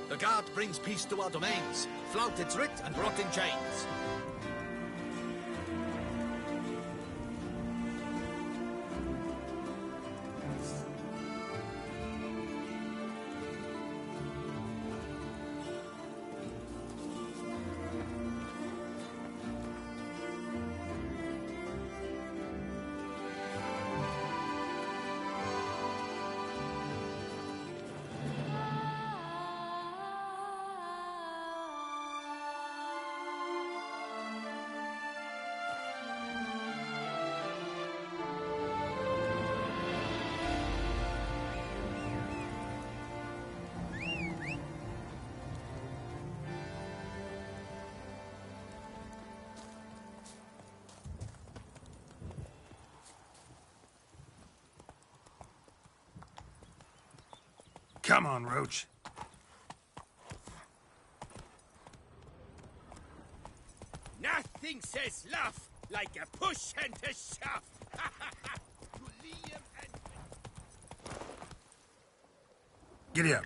The guard brings peace to our domains. Flout its writ and rot in chains. Come on, Roach. Nothing says love like a push and a shove. Giddy up.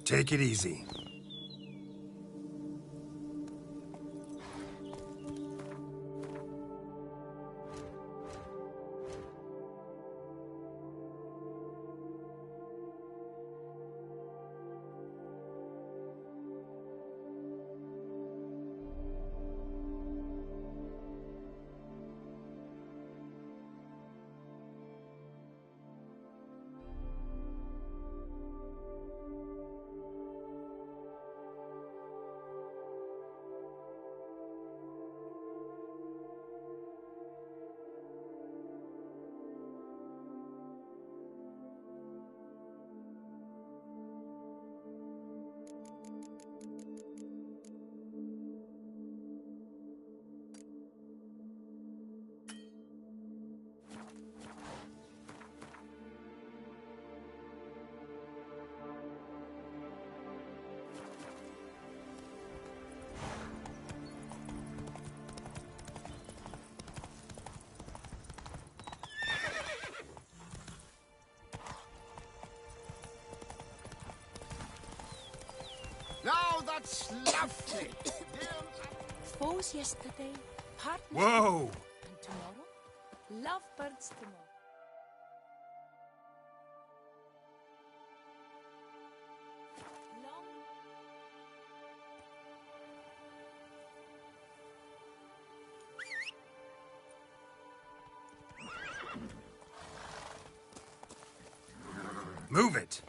Take it easy. Now that's lovely. Foes yesterday, partners Whoa! and tomorrow, lovebirds tomorrow. Long Move it!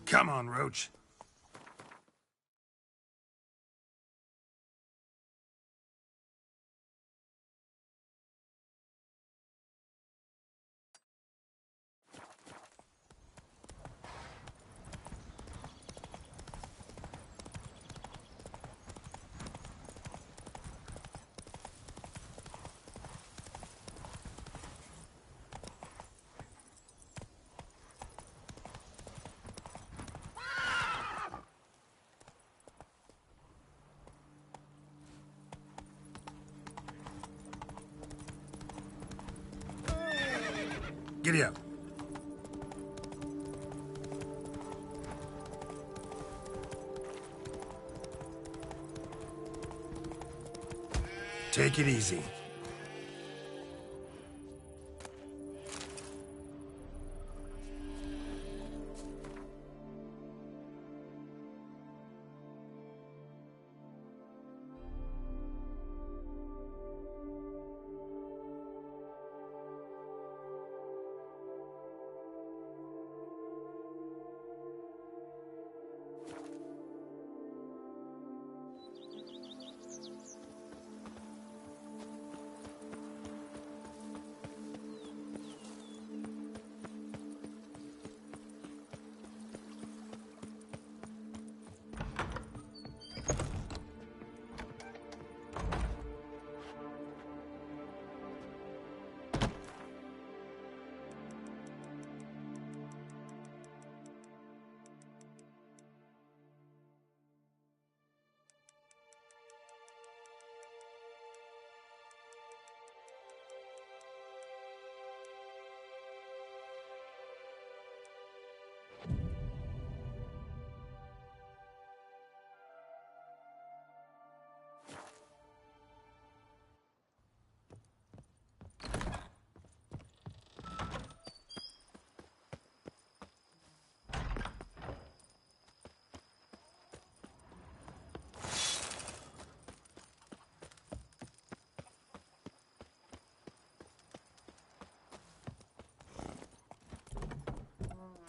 Come on, Roach. Giddy up. Take it easy.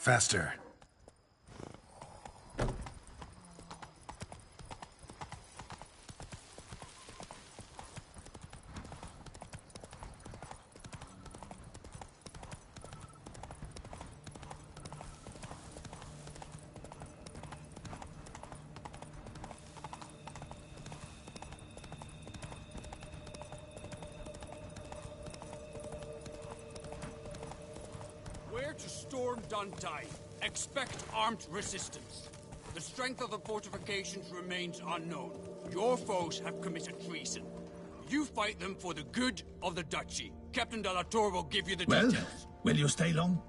Faster. Where to storm Toussaint? Expect armed resistance. The strength of the fortifications remains unknown. Your foes have committed treason. You fight them for the good of the duchy. Captain de la Tour will give you the details. Will you stay long?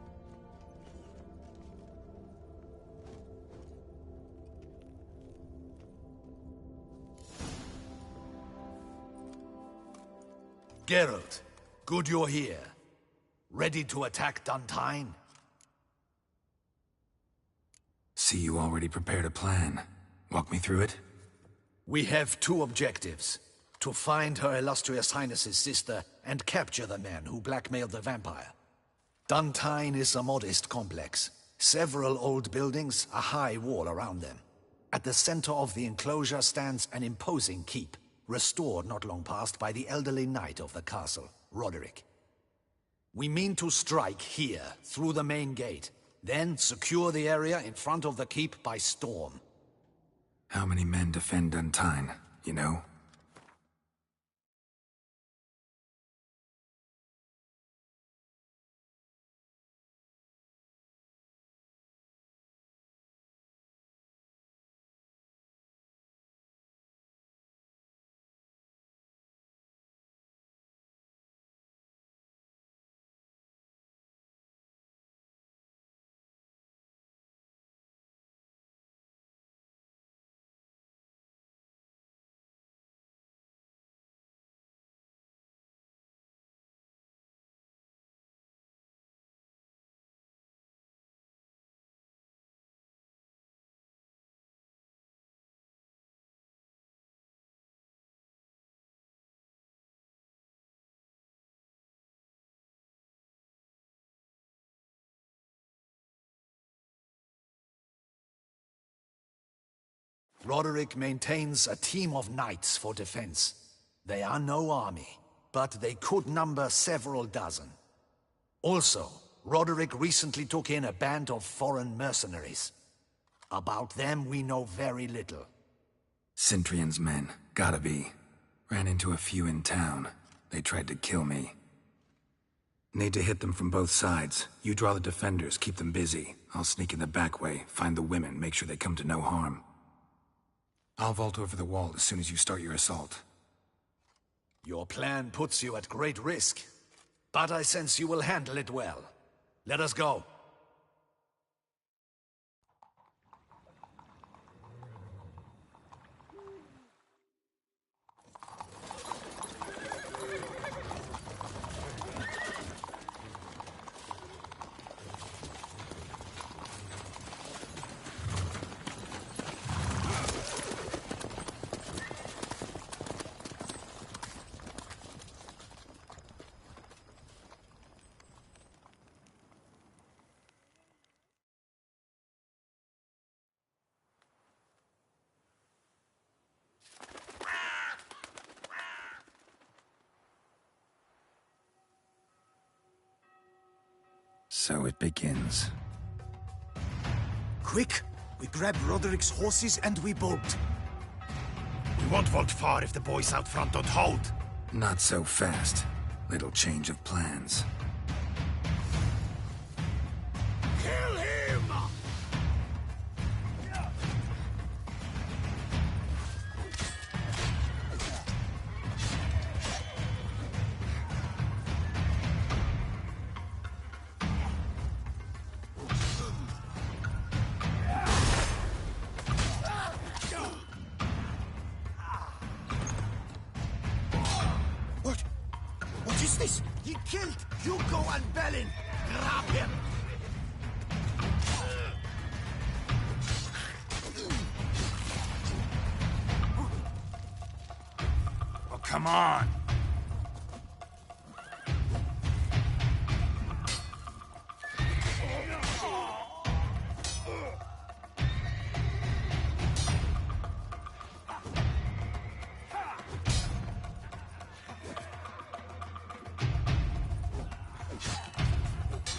Geralt, good you're here. Ready to attack Toussaint? See, you already prepared a plan. Walk me through it. We have two objectives. To find Her Illustrious Highness's sister and capture the man who blackmailed the vampire. Toussaint is a modest complex. Several old buildings, a high wall around them. At the center of the enclosure stands an imposing keep, restored not long past by the elderly knight of the castle, Roderick. We mean to strike here, through the main gate, then secure the area in front of the keep by storm. How many men defend Toussaint, you know? Roderick maintains a team of knights for defense. They are no army, but they could number several dozen. Also, Roderick recently took in a band of foreign mercenaries. About them, we know very little. Cintrian's men, gotta be. Ran into a few in town. They tried to kill me. Need to hit them from both sides. You draw the defenders, keep them busy. I'll sneak in the back way, find the women, make sure they come to no harm. I'll vault over the wall as soon as you start your assault. Your plan puts you at great risk, but I sense you will handle it well. Let us go. So it begins. Quick! We grab Roderick's horses and we bolt. We won't vault far if the boys out front don't hold. Not so fast. Little change of plans. Kill him! What is this? He killed Hugo and Belin! Grab him! Oh, come on!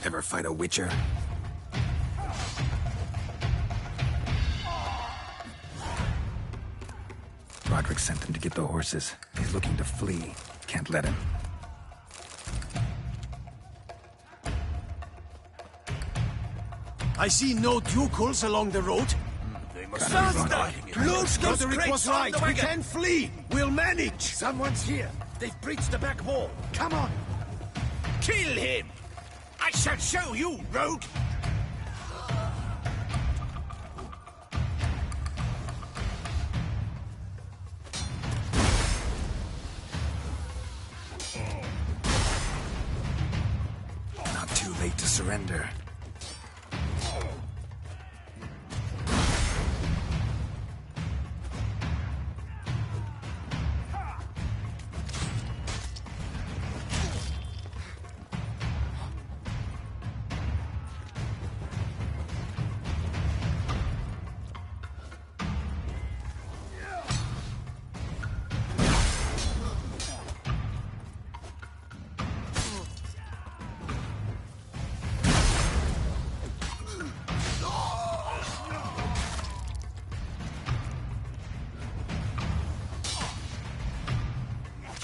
Ever fight a witcher? Roderick sent them to get the horses. He's looking to flee. Can't let him. I see no ducals along the road. They must Faster! Look, Roderick was right! We can flee! We'll manage! Someone's here. They've breached the back wall. Come on. Kill him! I shall show you, rogue! Not too late to surrender.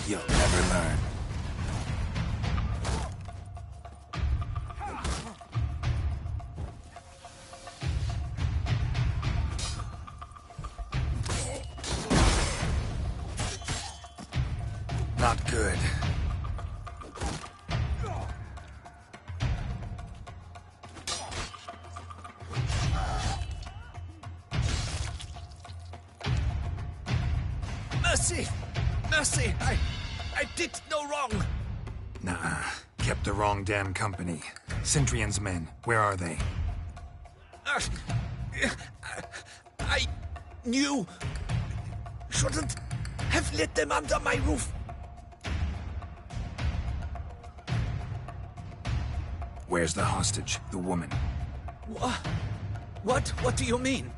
You'll never learn. Not good. Mercy! Mercy! I did no wrong! Nah, kept the wrong damn company. Cintrian's men, where are they? I knew... shouldn't have let them under my roof. Where's the hostage, the woman? What do you mean?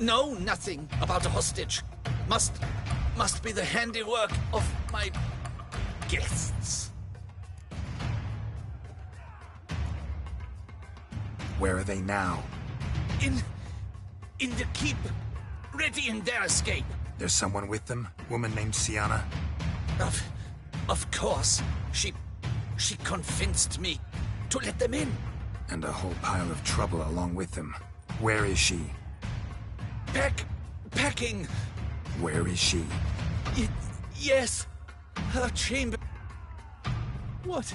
know nothing about a hostage. Must be the handiwork of my guests. Where are they now? In the keep, ready in their escape. There's someone with them? Woman named Sienna? Of course. She convinced me to let them in. And a whole pile of trouble along with them. Where is she? Packing. Where is she? Yes. Her chamber. What?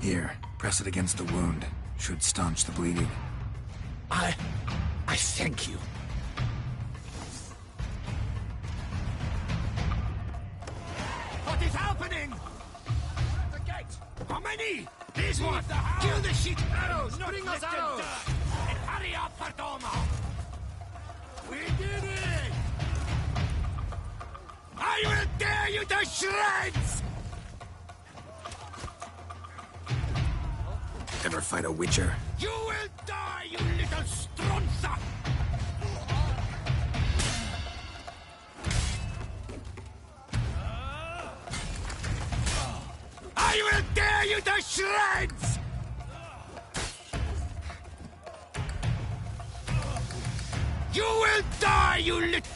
Here, press it against the wound. Should staunch the bleeding. I thank you. What is happening? The gate! How many? This one! Kill the shit! Arrows! Bring us arrows! And hurry up, Perdoma! We did it! I will tear you to shreds! Ever fight a witcher? You will die, you little stronza! I will tear you to shreds! You will die, you little...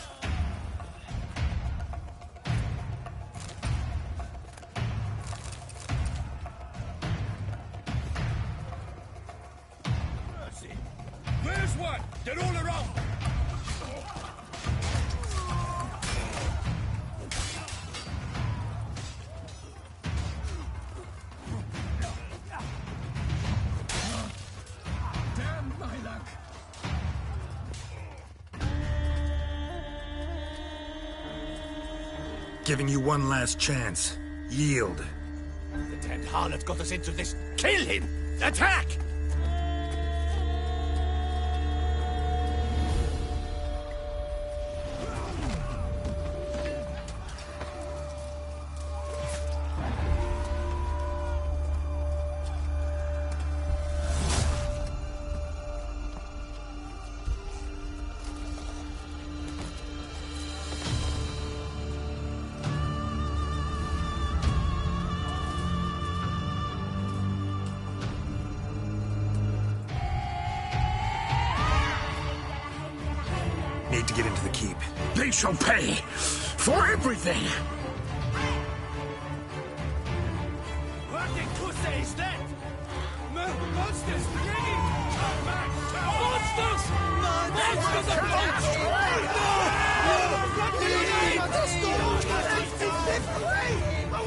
Where's one? They're all around! Damn my luck! Giving you one last chance. Yield. The damned harlot got us into this. Kill him! Attack! Need to get into the keep. They shall pay for everything! What did Toussaint is that? Monsters! Bringing! Come back! Monsters! Monsters of the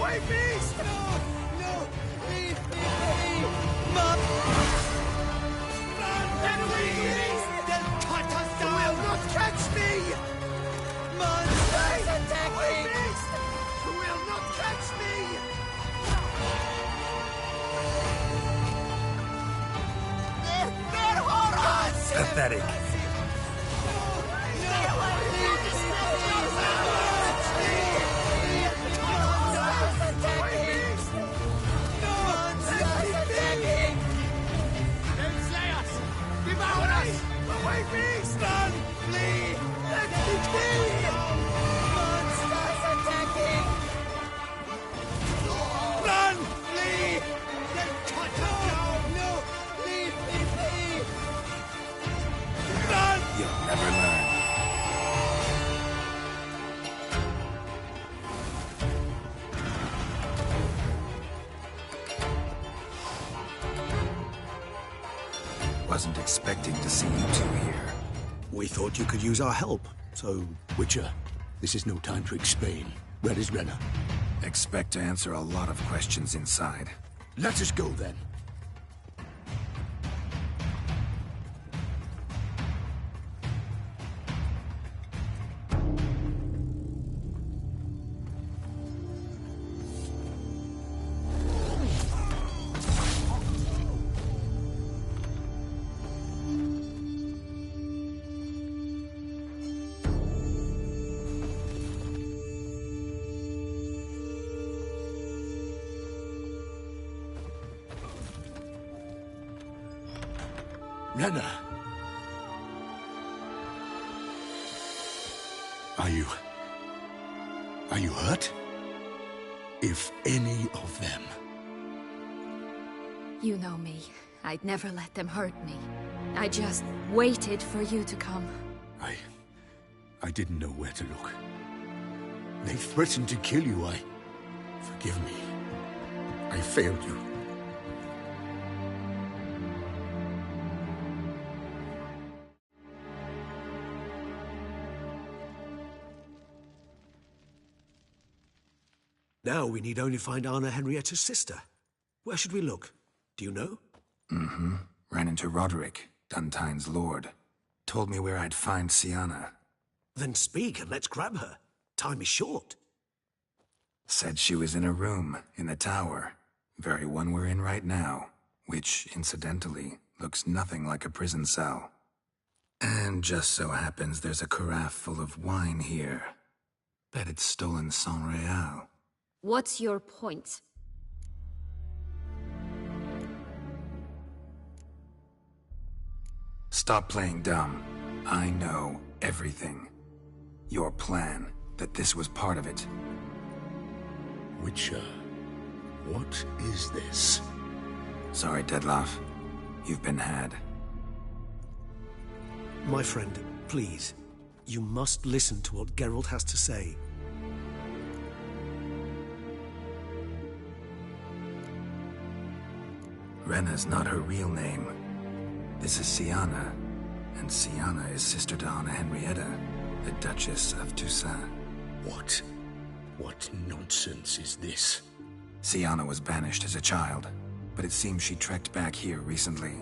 away, beast! No! Leave me! Run! Get away, beast! They'll cut us down! You will not catch me! Monsters attacking! Beast! You will not catch me! They're horrors! Pathetic. Away, beast! Run! Flee! Let me be! Monsters attacking! Run! Flee! They'll cut us down! No! Leave me be! Run! You'll never learn. Wasn't expecting to see you two here. We thought you could use our help. So, Witcher, this is no time to explain. Where is Renna? Expect to answer a lot of questions inside. Let us go then. Renna. Are you hurt? If any of them. You know me. I'd never let them hurt me. I just waited for you to come. I didn't know where to look. They threatened to kill you. Forgive me. I failed you. Now we need only find Anna Henrietta's sister. Where should we look? Do you know? Mm-hmm. Ran into Roderick, Duntine's lord. Told me where I'd find Siana. Then speak and let's grab her. Time is short. Said she was in a room in the tower. Very one we're in right now. Which, incidentally, looks nothing like a prison cell. And just so happens there's a carafe full of wine here. Bet it's stolen San Real. What's your point? Stop playing dumb. I know everything. Your plan, that this was part of it. Witcher, what is this? Sorry, Dettlaff. You've been had. My friend, please. You must listen to what Geralt has to say. Renna's not her real name. This is Siana, and Siana is sister to Anna Henrietta, the Duchess of Toussaint. What nonsense is this? Siana was banished as a child, but it seems she trekked back here recently.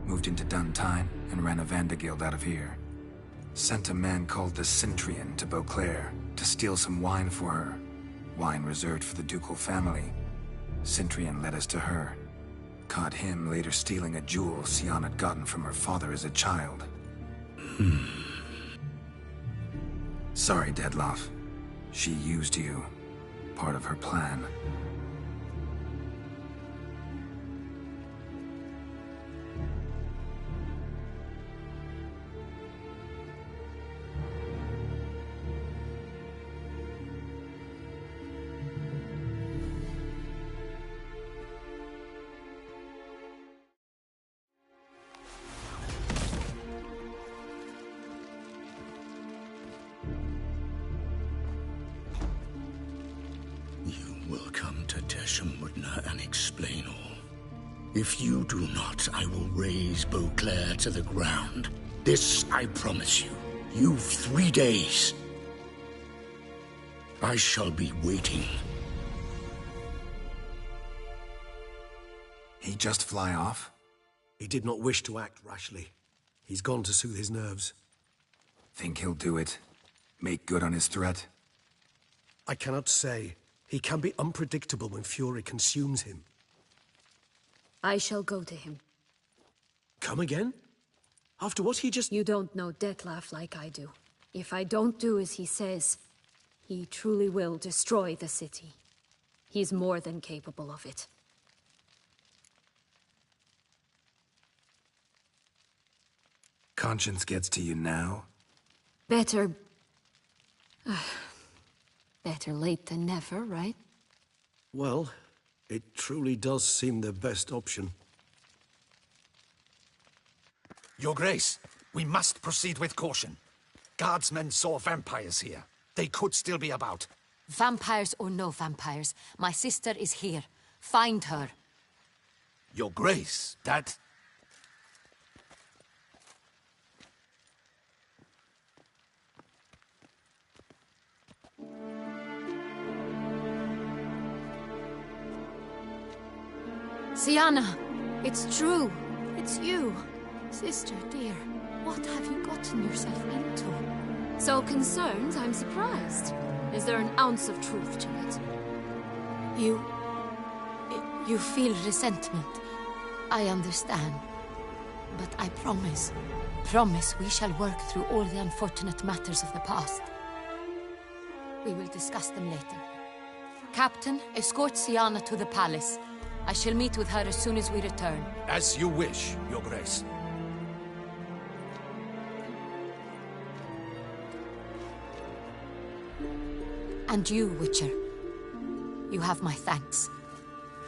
Moved into Duntine and ran a Vanderguild out of here. Sent a man called the Centrian to Beauclair to steal some wine for her. Wine reserved for the ducal family. Centrian led us to her. Caught him later stealing a jewel Siana had gotten from her father as a child. Sorry, Dettlaff. She used you. Part of her plan. And explain all. If you do not, I will raze Beauclair to the ground. This I promise you. You've 3 days. I shall be waiting. He just fly off? He did not wish to act rashly. He's gone to soothe his nerves. Think he'll do it? Make good on his threat? I cannot say. He can be unpredictable when fury consumes him. I shall go to him. Come again? After what he just... You don't know Dettlaff like I do. If I don't do as he says, he truly will destroy the city. He's more than capable of it. Conscience gets to you now? Better... better late than never, right? Well, it truly does seem the best option. Your Grace, we must proceed with caution. Guardsmen saw vampires here. They could still be about. Vampires or no vampires, my sister is here. Find her. Your Grace, that... Siana, it's true. It's you. Sister, dear, what have you gotten yourself into? So concerned, I'm surprised. Is there an ounce of truth to it? You feel resentment. I understand. But I promise we shall work through all the unfortunate matters of the past. We will discuss them later. Captain, escort Siana to the palace. I shall meet with her as soon as we return. As you wish, Your Grace. And you, Witcher. You have my thanks.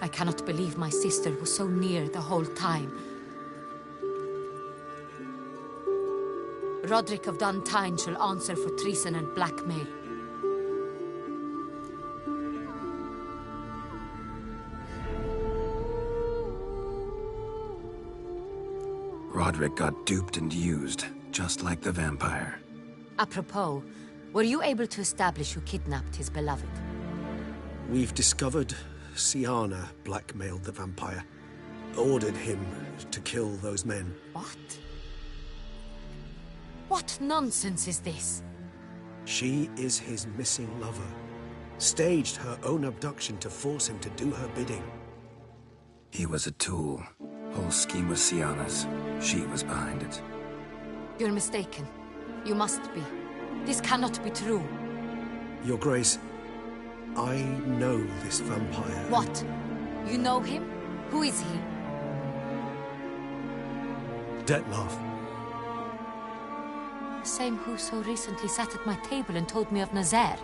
I cannot believe my sister was so near the whole time. Roderick of Duntine shall answer for treason and blackmail. Roderick got duped and used, just like the vampire. Apropos, were you able to establish who kidnapped his beloved? We've discovered Syanna blackmailed the vampire. Ordered him to kill those men. What? What nonsense is this? She is his missing lover. Staged her own abduction to force him to do her bidding. He was a tool. Whole scheme was Syanna's. She was behind it. You're mistaken. You must be. This cannot be true. Your Grace, I know this vampire. What? You know him? Who is he? Dettlaff. The same who so recently sat at my table and told me of Nazaire.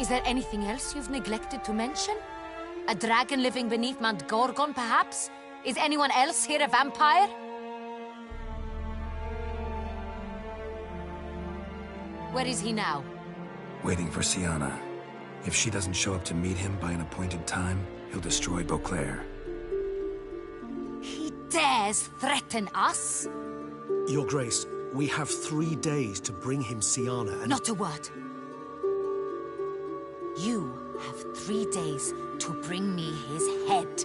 Is there anything else you've neglected to mention? A dragon living beneath Mount Gorgon, perhaps? Is anyone else here a vampire? Where is he now? Waiting for Syanna. If she doesn't show up to meet him by an appointed time, he'll destroy Beauclair. He dares threaten us? Your Grace, we have 3 days to bring him Syanna and... Not a word. You have 3 days to bring me his head.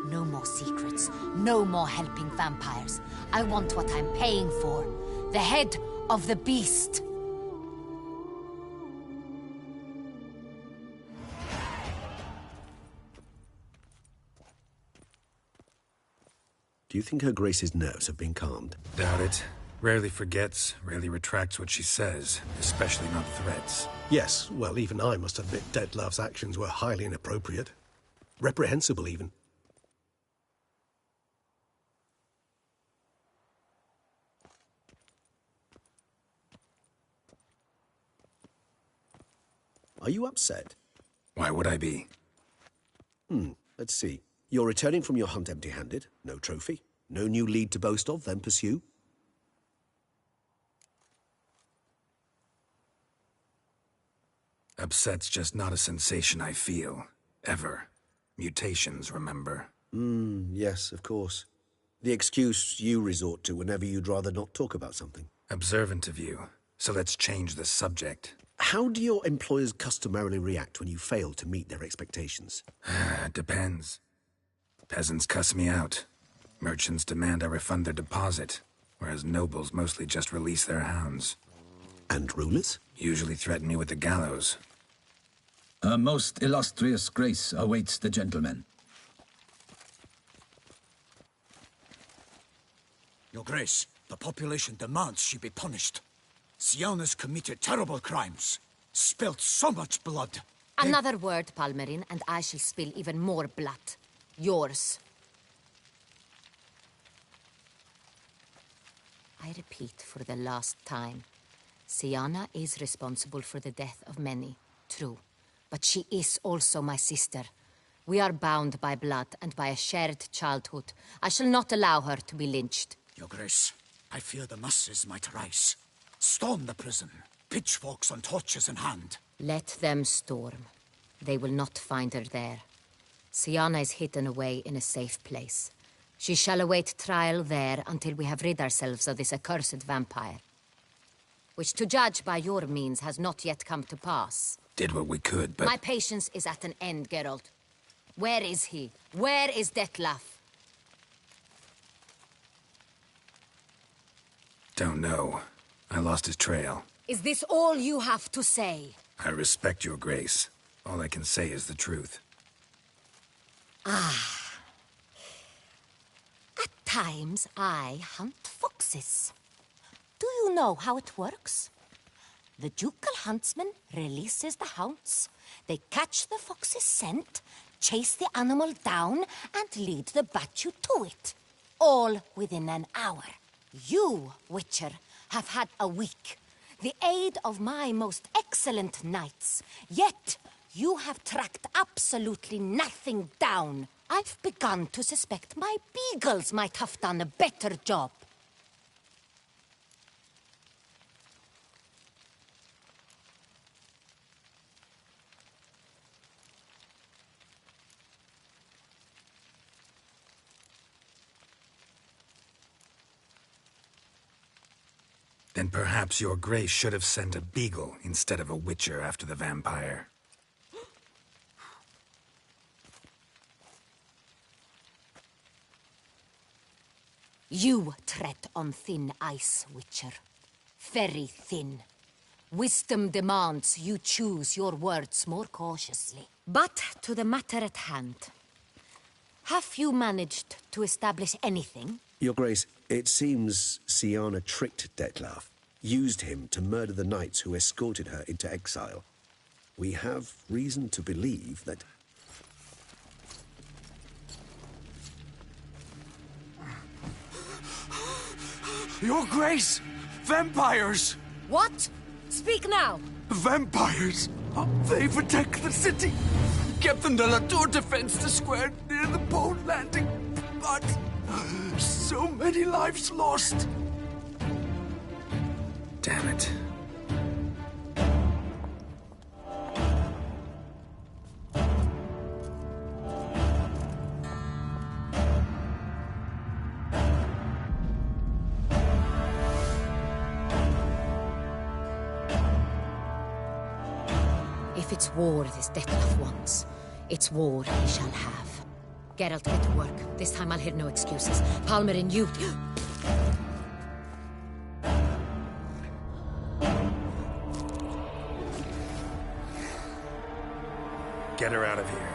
No more secrets. No more helping vampires. I want what I'm paying for. The head of the beast. Do you think Her Grace's nerves have been calmed? Doubt it. Rarely forgets, rarely retracts what she says, especially not threats. Yes, well, even I must admit Dettlaff's actions were highly inappropriate. Reprehensible, even. Are you upset? Why would I be? Let's see. You're returning from your hunt empty-handed. No trophy. No new lead to boast of, then pursue. Upset's just not a sensation I feel. Ever. Mutations, remember? Yes, of course. The excuse you resort to whenever you'd rather not talk about something. Observant of you. So let's change the subject. How do your employers customarily react when you fail to meet their expectations? Depends. Peasants cuss me out. Merchants demand I refund their deposit, whereas nobles mostly just release their hounds. And rulers? Usually threaten me with the gallows. Her most illustrious grace awaits the gentleman. Your Grace, the population demands she be punished. Syanna's committed terrible crimes. Spilt so much blood. Another word, Palmerin, and I shall spill even more blood. Yours. I repeat for the last time. Syanna is responsible for the death of many, true. But she is also my sister. We are bound by blood and by a shared childhood. I shall not allow her to be lynched. Your Grace, I fear the masses might rise. Storm the prison, pitchforks and torches in hand. Let them storm. They will not find her there. Syanna is hidden away in a safe place. She shall await trial there until we have rid ourselves of this accursed vampire. Which, to judge by your means, has not yet come to pass. Did what we could, but... My patience is at an end, Geralt. Where is he? Where is Dettlaff? Don't know. I lost his trail. Is this all you have to say? I respect your grace. All I can say is the truth. At times, I hunt foxes. Do you know how it works? The ducal huntsman releases the hounds. They catch the fox's scent, chase the animal down, and lead the battue to it. All within an hour. You, Witcher, have had a week. the aid of my most excellent knights. Yet, you have tracked absolutely nothing down. I've begun to suspect my beagles might have done a better job. Then perhaps your grace should have sent a beagle instead of a witcher after the vampire. You tread on thin ice, Witcher. Very thin. Wisdom demands you choose your words more cautiously. But to the matter at hand. Have you managed to establish anything? Your Grace, it seems Syanna tricked Dettlaff, used him to murder the knights who escorted her into exile. We have reason to believe that... Your Grace! Vampires! What? Speak now! Vampires! They protect the city! Captain de la Tour defends the square near the boat landing, but... so many lives lost! Damn it. If it's war this Dettlaff wants, it's war he shall have. Geralt, get to work. This time I'll hear no excuses. Palmerin, you... Get her out of here.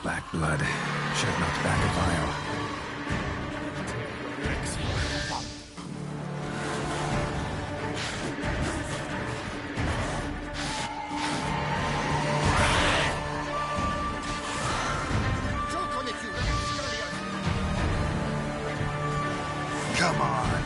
Black blood. Should have knocked back a vial. Come on!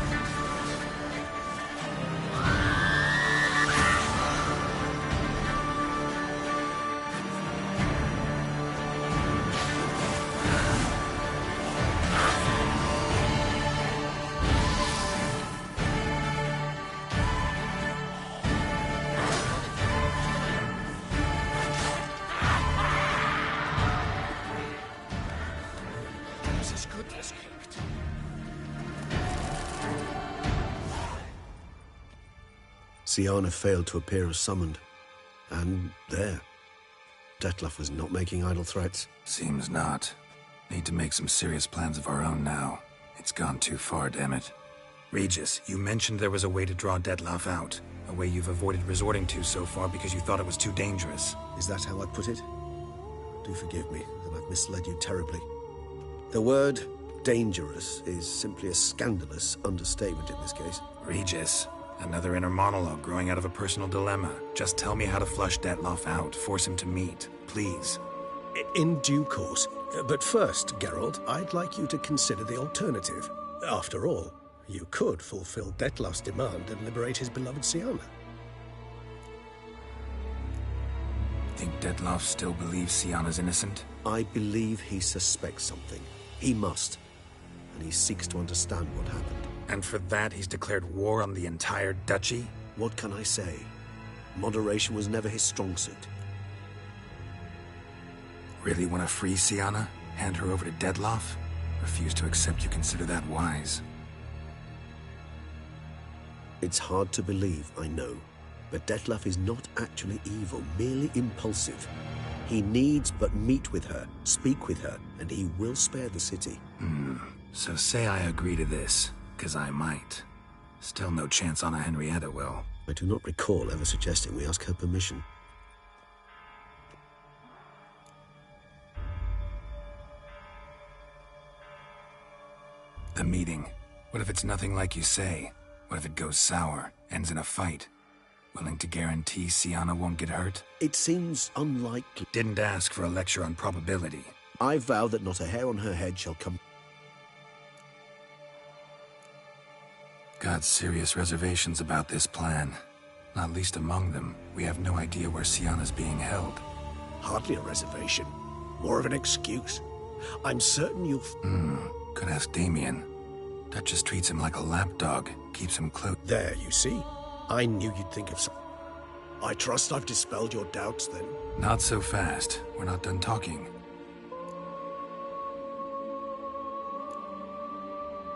Siana failed to appear as summoned. And there. Dettlaff was not making idle threats. Seems not. Need to make some serious plans of our own now. It's gone too far, damn it. Regis, you mentioned there was a way to draw Dettlaff out. A way you've avoided resorting to so far because you thought it was too dangerous. Is that how I put it? Do forgive me that I've misled you terribly. The word dangerous is simply a scandalous understatement in this case. Regis, another inner monologue growing out of a personal dilemma. Just tell me how to flush Dettlaff out, force him to meet, please. In due course. But first, Geralt, I'd like you to consider the alternative. After all, you could fulfill Dettlaff's demand and liberate his beloved Siana. Think Dettlaff still believes Siana's innocent? I believe he suspects something. He must. And he seeks to understand what happened. And for that, he's declared war on the entire duchy? What can I say? Moderation was never his strong suit. Really want to free Siana? Hand her over to Dettlaff? Refuse to accept you consider that wise. It's hard to believe, I know. But Dettlaff is not actually evil, merely impulsive. He needs but meet with her, speak with her, and he will spare the city. So say I agree to this, 'cause I might. Still no chance Anna Henrietta will. I do not recall ever suggesting we ask her permission. The meeting. What if it's nothing like you say? What if it goes sour, ends in a fight? Willing to guarantee Siana won't get hurt? It seems unlikely. Didn't ask for a lecture on probability. I vow that not a hair on her head shall come. Got serious reservations about this plan. Not least among them, we have no idea where Siana's being held. Hardly a reservation. More of an excuse. I'm certain you'll... Could ask Damien. Duchess treats him like a lapdog, keeps him close. There, you see? I knew you'd think of some... I trust I've dispelled your doubts, then. Not so fast. We're not done talking.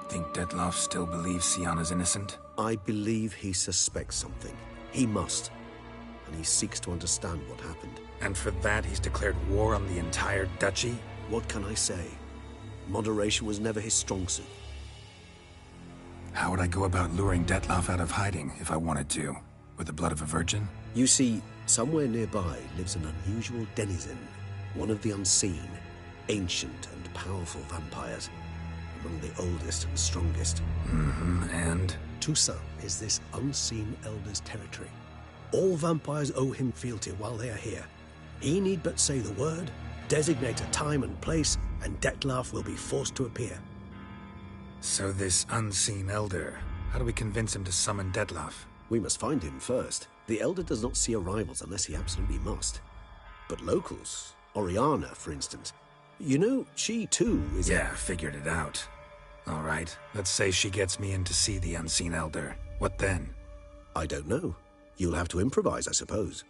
Think Dettlaff still believes Siana's innocent? I believe he suspects something. He must. And he seeks to understand what happened. And for that, he's declared war on the entire duchy? What can I say? Moderation was never his strong suit. How would I go about luring Dettlaff out of hiding if I wanted to? With the blood of a virgin? You see, somewhere nearby lives an unusual denizen. One of the unseen, ancient and powerful vampires. Among the oldest and strongest. And? Toussaint is this unseen elder's territory. All vampires owe him fealty while they are here. He need but say the word, designate a time and place, and Dettlaff will be forced to appear. So this unseen elder, how do we convince him to summon Dettlaff? We must find him first. The elder does not see arrivals unless he absolutely must. But locals, Oriana, for instance, you know, she too is... Yeah, figured it out. All right, let's say she gets me in to see the unseen elder. What then? I don't know. You'll have to improvise, I suppose.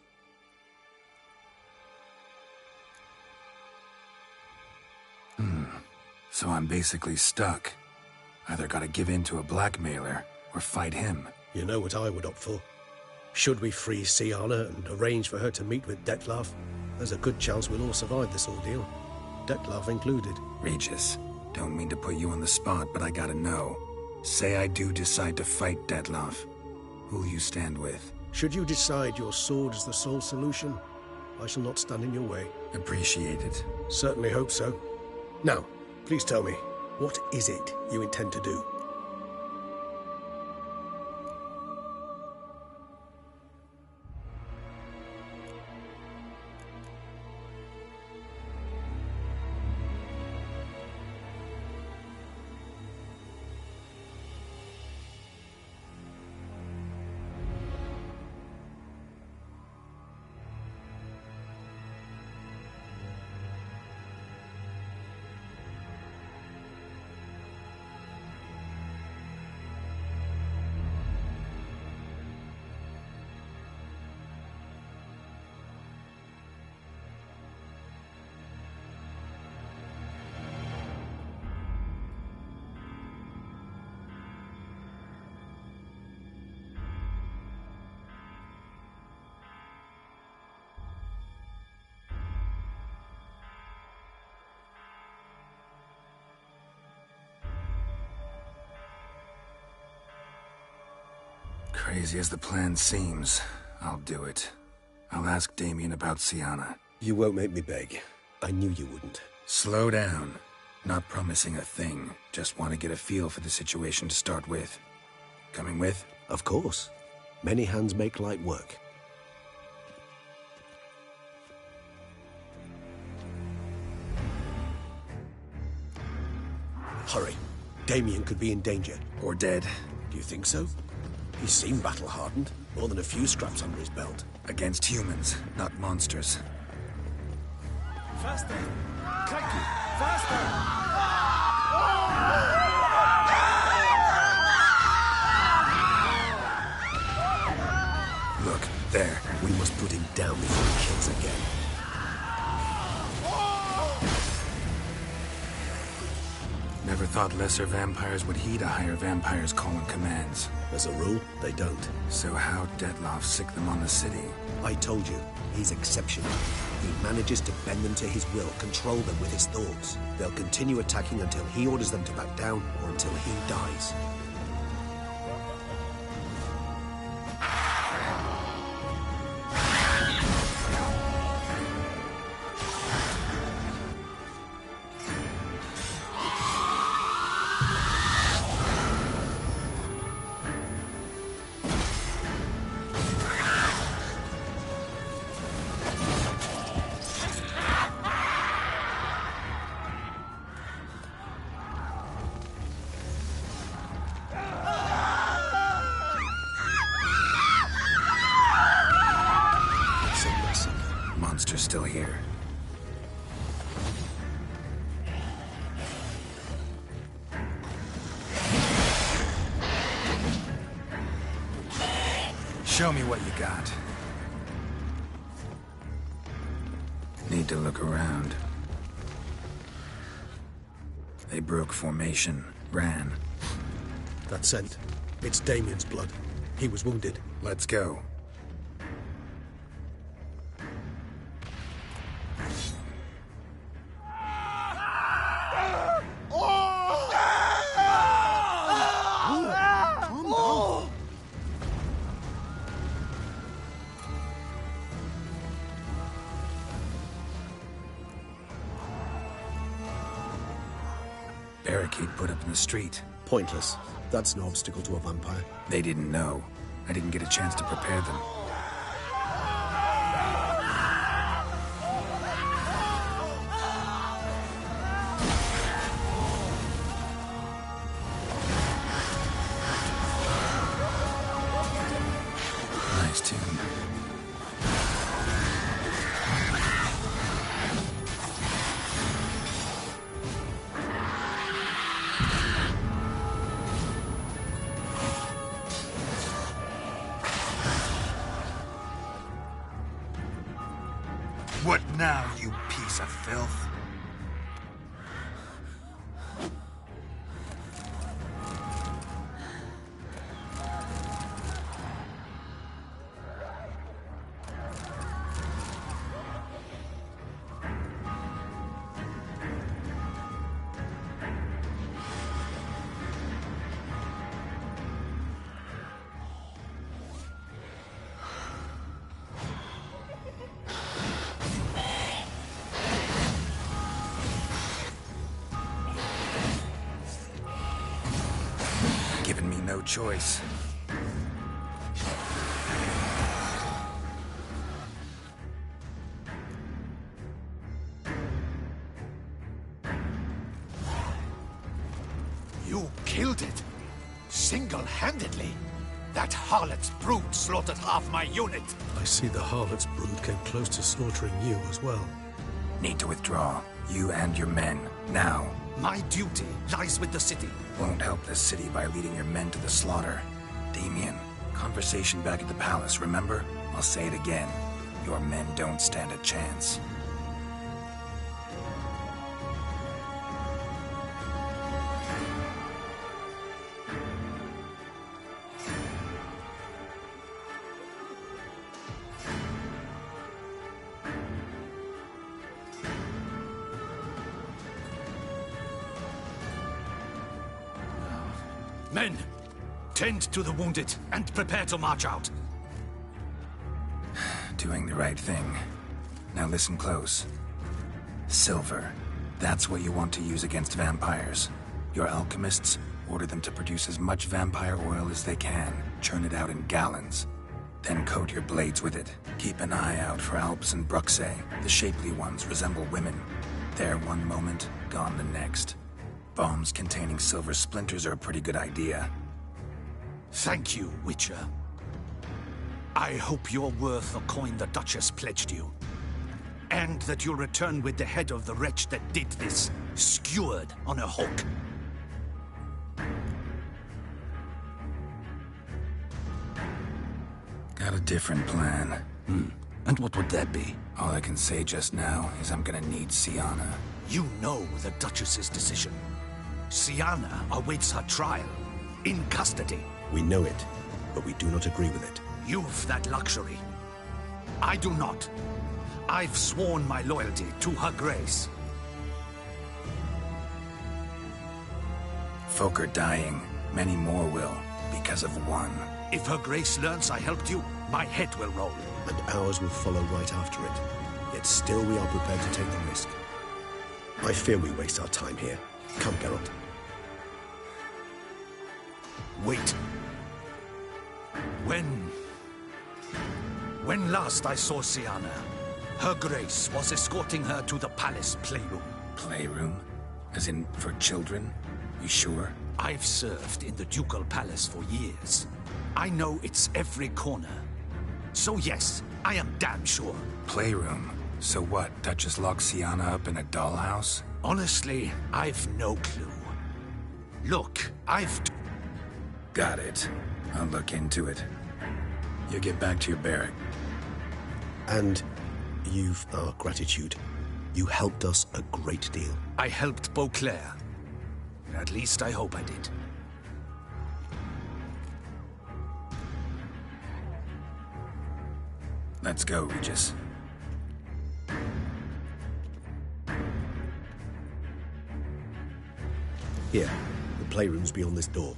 So I'm basically stuck. Either gotta give in to a blackmailer, or fight him. You know what I would opt for. Should we free Siana and arrange for her to meet with Dettlaff, there's a good chance we'll all survive this ordeal. Dettlaff included. Regis, don't mean to put you on the spot, but I gotta know. Say I do decide to fight Dettlaff. Who'll you stand with? Should you decide your sword is the sole solution, I shall not stand in your way. Appreciate it. Certainly hope so. Now, please tell me, what is it you intend to do? Crazy as the plan seems, I'll do it. I'll ask Damien about Sienna. You won't make me beg. I knew you wouldn't. Slow down. Not promising a thing. Just want to get a feel for the situation to start with. Coming with? Of course. Many hands make light work. Hurry. Damien could be in danger. Or dead. Do you think so? He seemed battle-hardened. More than a few scraps under his belt. Against humans, not monsters. Faster! Crikey! Faster! Look, there. We must put him down before he kills again. Never thought lesser vampires would heed a higher vampire's call and commands. As a rule, they don't. So how Dettlaff sick them on the city? I told you, he's exceptional. He manages to bend them to his will, control them with his thoughts. They'll continue attacking until he orders them to back down or until he dies. Monster's still here. Show me what you got. Need to look around. They broke formation, ran. That scent. It's Damien's blood. He was wounded. Let's go. Barricade put up in the street. Pointless. That's no obstacle to a vampire. They didn't know. I didn't get a chance to prepare them. Nice tune. What now, you piece of filth? Given me no choice. You killed it? Single-handedly? That harlot's brood slaughtered half my unit. I see the harlot's brood came close to slaughtering you as well. Need to withdraw. You and your men. Now. My duty lies with the city. Won't help the city by leading your men to the slaughter. Damien, conversation back at the palace, remember? I'll say it again. Your men don't stand a chance. Men, Tend to the wounded and prepare to march out. Doing the right thing. Now listen close. Silver. That's what you want to use against vampires. Your alchemists, order them to produce as much vampire oil as they can. Churn it out in gallons. Then coat your blades with it. Keep an eye out for Alps and Bruxae. The shapely ones resemble women. There one moment, gone the next. Bombs containing silver splinters are a pretty good idea. Thank you, Witcher. I hope you're worth the coin the Duchess pledged you. And that you'll return with the head of the wretch that did this, skewered on a hook. Got a different plan. And what would that be? All I can say just now is I'm gonna need Siana. You know the Duchess's decision. Siana awaits her trial, in custody. We know it, but we do not agree with it. You've that luxury. I do not. I've sworn my loyalty to her grace. Folk are dying. Many more will, because of one. If her grace learns I helped you, my head will roll. And ours will follow right after it. Yet still we are prepared to take the risk. I fear we waste our time here. Come, Geralt. Wait. When last I saw Siana, her grace was escorting her to the palace playroom. Playroom? As in, for children? You sure? I've served in the ducal palace for years. I know it's every corner. So yes, I am damn sure. Playroom? So what, Duchess locks Siana up in a dollhouse? Honestly, I've no clue. Look, Got it. I'll look into it. You get back to your barrack. And you've our gratitude. You helped us a great deal. I helped Beauclair. At least I hope I did. Let's go, Regis. Here, the playroom's beyond this door.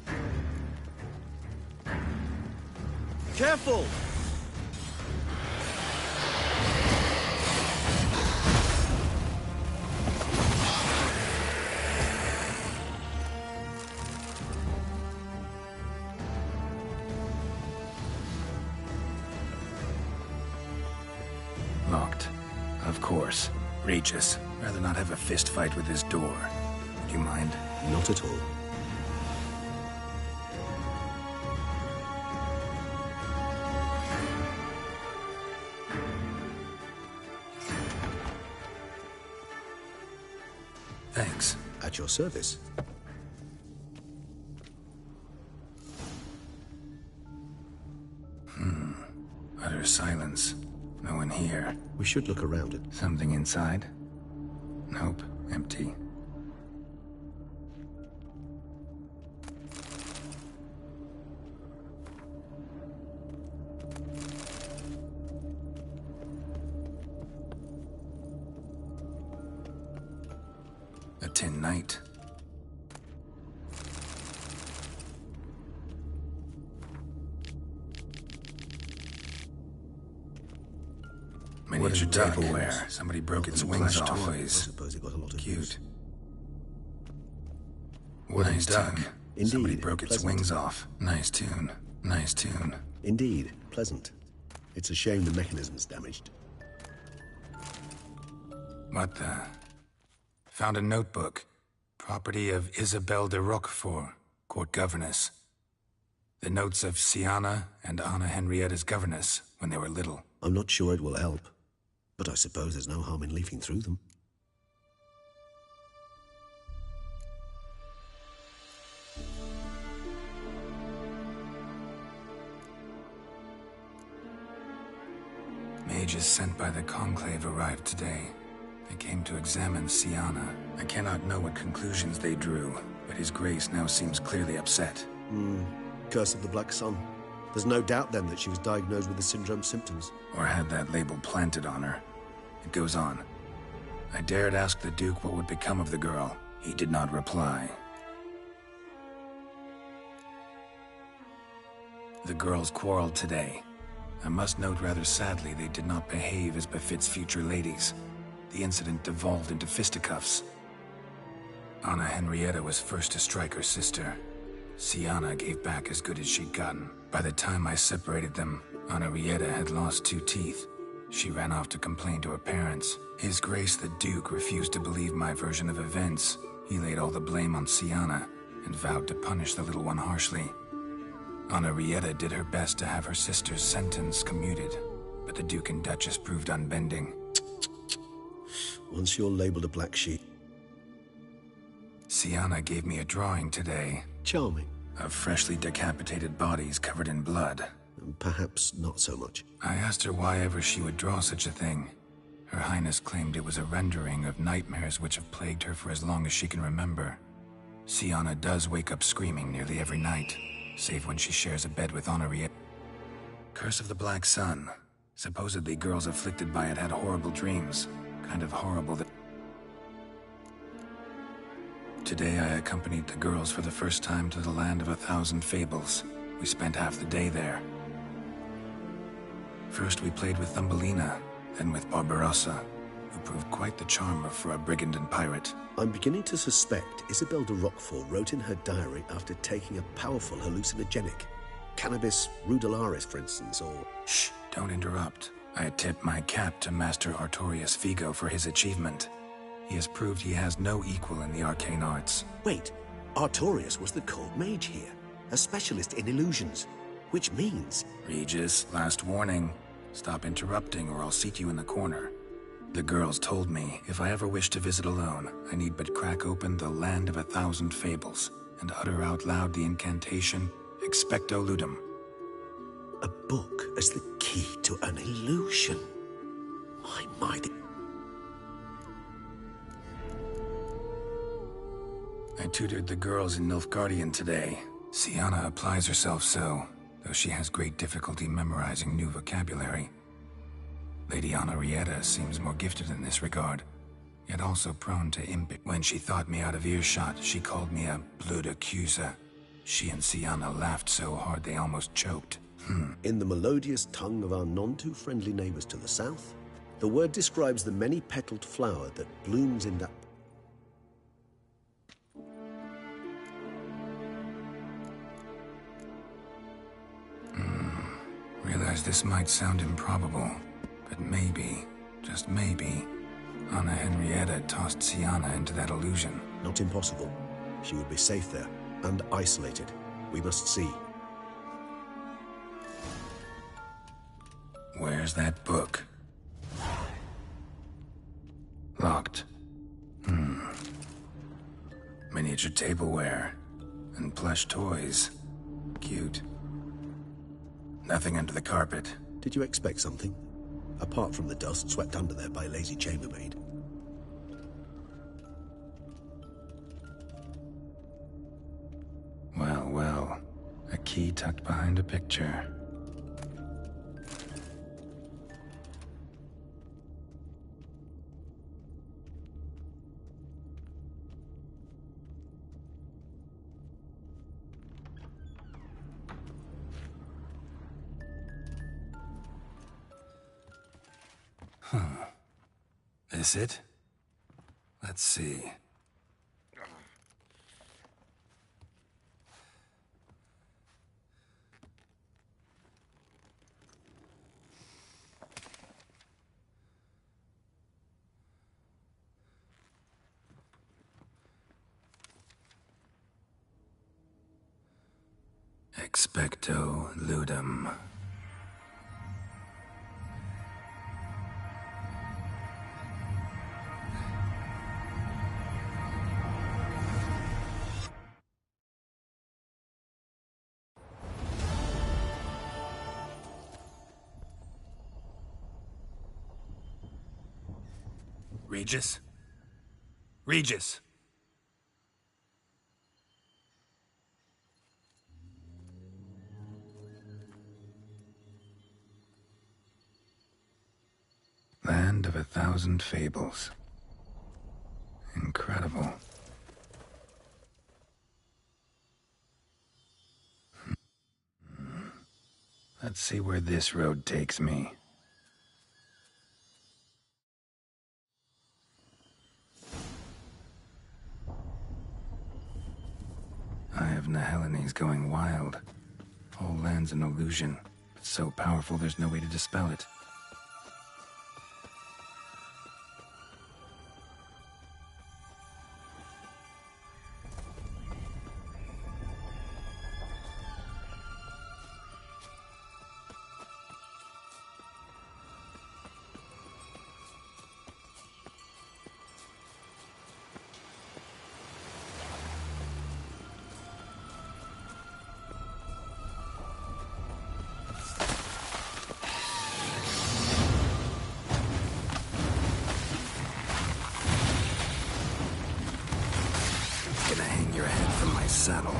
Careful! Locked. Of course. Regis, rather not have a fist fight with this door. Would you mind? Not at all. Thanks. At your service. Utter silence. No one here. We should look around it. Something inside? Nope. Empty. A tin knight. Miniature tableware. Somebody broke its wings off. I suppose it got a lot of Cute. use. Wooden duck. Indeed. Somebody broke its Pleasant. wings off. Nice tune. Nice tune. Indeed, pleasant. It's a shame the mechanism's damaged. What the? Found a notebook. Property of Isabelle de Roquefort, court governess. The notes of Siana and Anna Henrietta's governess when they were little. I'm not sure it will help, but I suppose there's no harm in leafing through them. Mages sent by the Conclave arrived today. They came to examine Siana. I cannot know what conclusions they drew, but His Grace now seems clearly upset. Curse of the Black Sun. There's no doubt then that she was diagnosed with the syndrome symptoms. Or had that label planted on her. It goes on. I dared ask the Duke what would become of the girl. He did not reply. The girls quarreled today. I must note rather sadly they did not behave as befits future ladies. The incident devolved into fisticuffs. Anna Henrietta was first to strike her sister. Sienna gave back as good as she'd gotten. By the time I separated them, Anna Henrietta had lost 2 teeth. She ran off to complain to her parents. His Grace the Duke refused to believe my version of events. He laid all the blame on Sienna and vowed to punish the little one harshly. Anna Henrietta did her best to have her sister's sentence commuted, but the Duke and Duchess proved unbending. Once you're labeled a black sheep... Sienna gave me a drawing today. Charming. Of freshly decapitated bodies covered in blood. Perhaps not so much. I asked her why ever she would draw such a thing. Her Highness claimed it was a rendering of nightmares which have plagued her for as long as she can remember. Sienna does wake up screaming nearly every night, save when she shares a bed with Honorée. Curse of the Black Sun. Supposedly girls afflicted by it had horrible dreams. Kind of horrible that... Today I accompanied the girls for the first time to the land of 1,000 fables. We spent half the day there. First we played with Thumbelina, then with Barbarossa, who proved quite the charmer for a brigand and pirate. I'm beginning to suspect Isabel de Roquefort wrote in her diary after taking a powerful hallucinogenic. Cannabis rudelaris, for instance, or... Shh, don't interrupt. I tip my cap to Master Artorius Vigo for his achievement. He has proved he has no equal in the arcane arts. Wait, Artorius was the court mage here, a specialist in illusions, which means... Regis, last warning. Stop interrupting or I'll seat you in the corner. The girls told me if I ever wish to visit alone, I need but crack open the Land of 1,000 Fables and utter out loud the incantation, Expecto Ludum. A book as the key to an illusion. My... I tutored the girls in Nilfgaardian today. Sienna applies herself so, though she has great difficulty memorizing new vocabulary. Lady Henrietta seems more gifted in this regard, yet also prone to impic. When she thought me out of earshot, she called me a blood accuser. She and Sienna laughed so hard they almost choked. In the melodious tongue of our none-too-friendly neighbors to the south, the word describes the many-petaled flower that blooms in that... Realize this might sound improbable, but maybe, just maybe, Anna Henrietta tossed Sienna into that illusion. Not impossible. She would be safe there, and isolated. We must see. Where's that book? Locked. Miniature tableware. And plush toys. Cute. Nothing under the carpet. Did you expect something? Apart from the dust swept under there by a lazy chambermaid. Well, well. A key tucked behind a picture. This it? Let's see. Expecto Ludum. Regis? Regis! Land of 1,000 Fables. Incredible. Let's see where this road takes me. Eye of Nahelenes going wild. Whole land's an illusion. It's so powerful there's no way to dispel it. Saddle.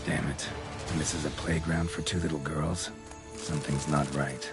Damn it. And this is a playground for two little girls? Something's not right.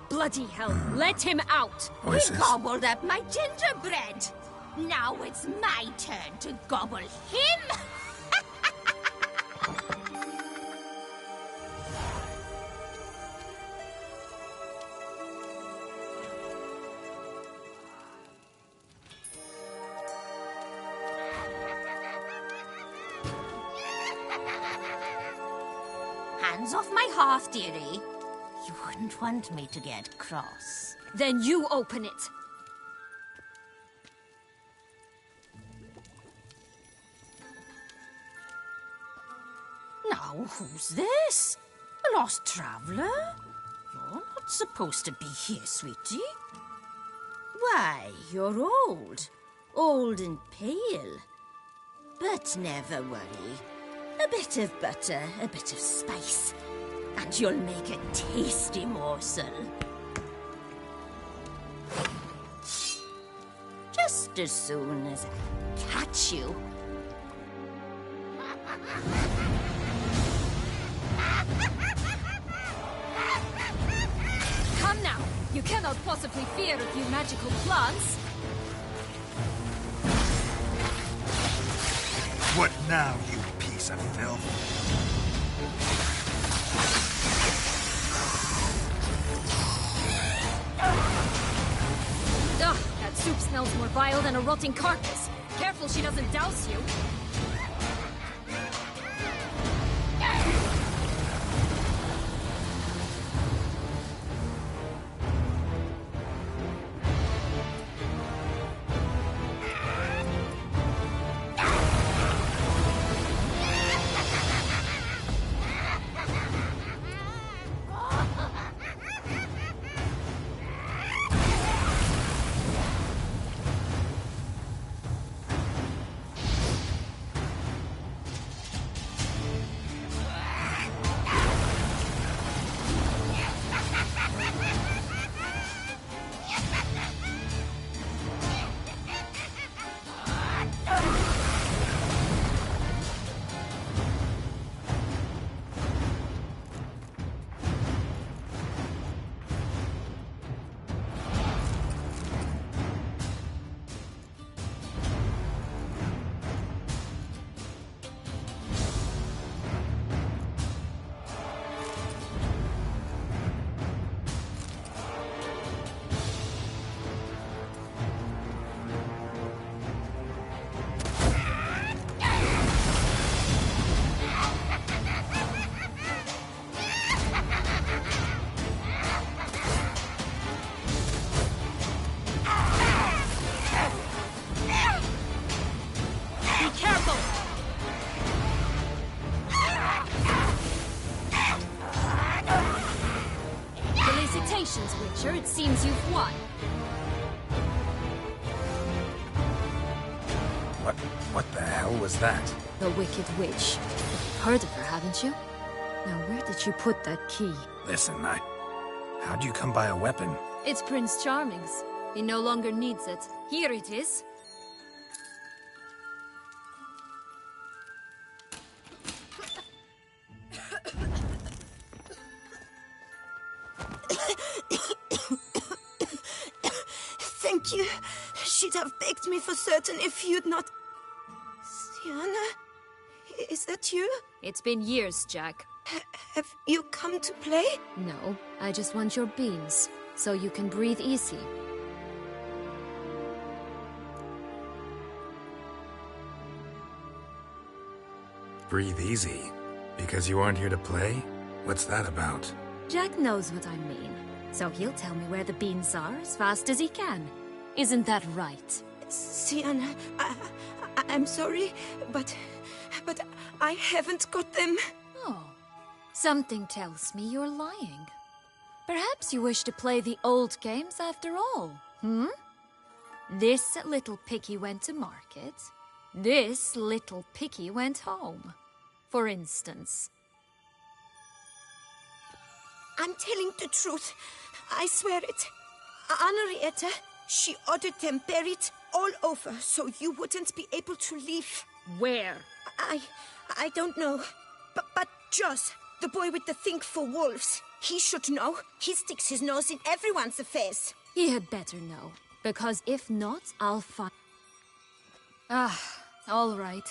Bloody hell, let him out! Voices. He gobbled up my gingerbread. Now it's my turn to gobble him! Hands off my hearth, dearie. You wouldn't want me to get cross. Then you open it. Now, who's this? A lost traveler? You're not supposed to be here, sweetie. Why, you're old. Old and pale. But never worry. A bit of butter, a bit of spice, and you'll make a tasty morsel. Just as soon as I catch you. Come now! You cannot possibly fear a few magical plants. What now, you piece of filth? Ugh, that soup smells more vile than a rotting carcass. Careful she doesn't douse you. Congratulations, Witcher. It seems you've won. What the hell was that? The Wicked Witch. You've heard of her, haven't you? Now, where did you put that key? Listen, how'd you come by a weapon? It's Prince Charming's. He no longer needs it. Here it is. Thank you. She'd have begged me for certain if you'd not... Sienna? Is that you? It's been years, Jack. Have you come to play? No, I just want your beans, so you can breathe easy. Breathe easy? Because you aren't here to play? What's that about? Jack knows what I mean, so he'll tell me where the beans are as fast as he can. Isn't that right? Sienna, I'm sorry, but I haven't got them. Oh, something tells me you're lying. Perhaps you wish to play the old games after all, hmm? This little piggy went to market. This little piggy went home, for instance. I'm telling the truth. I swear it. Henrietta, she ordered them buried all over so you wouldn't be able to leave. Where? I don't know. But Joss, the boy with the thing for wolves, he should know. He sticks his nose in everyone's affairs. He had better know, because if not, I'll find... Ah, all right.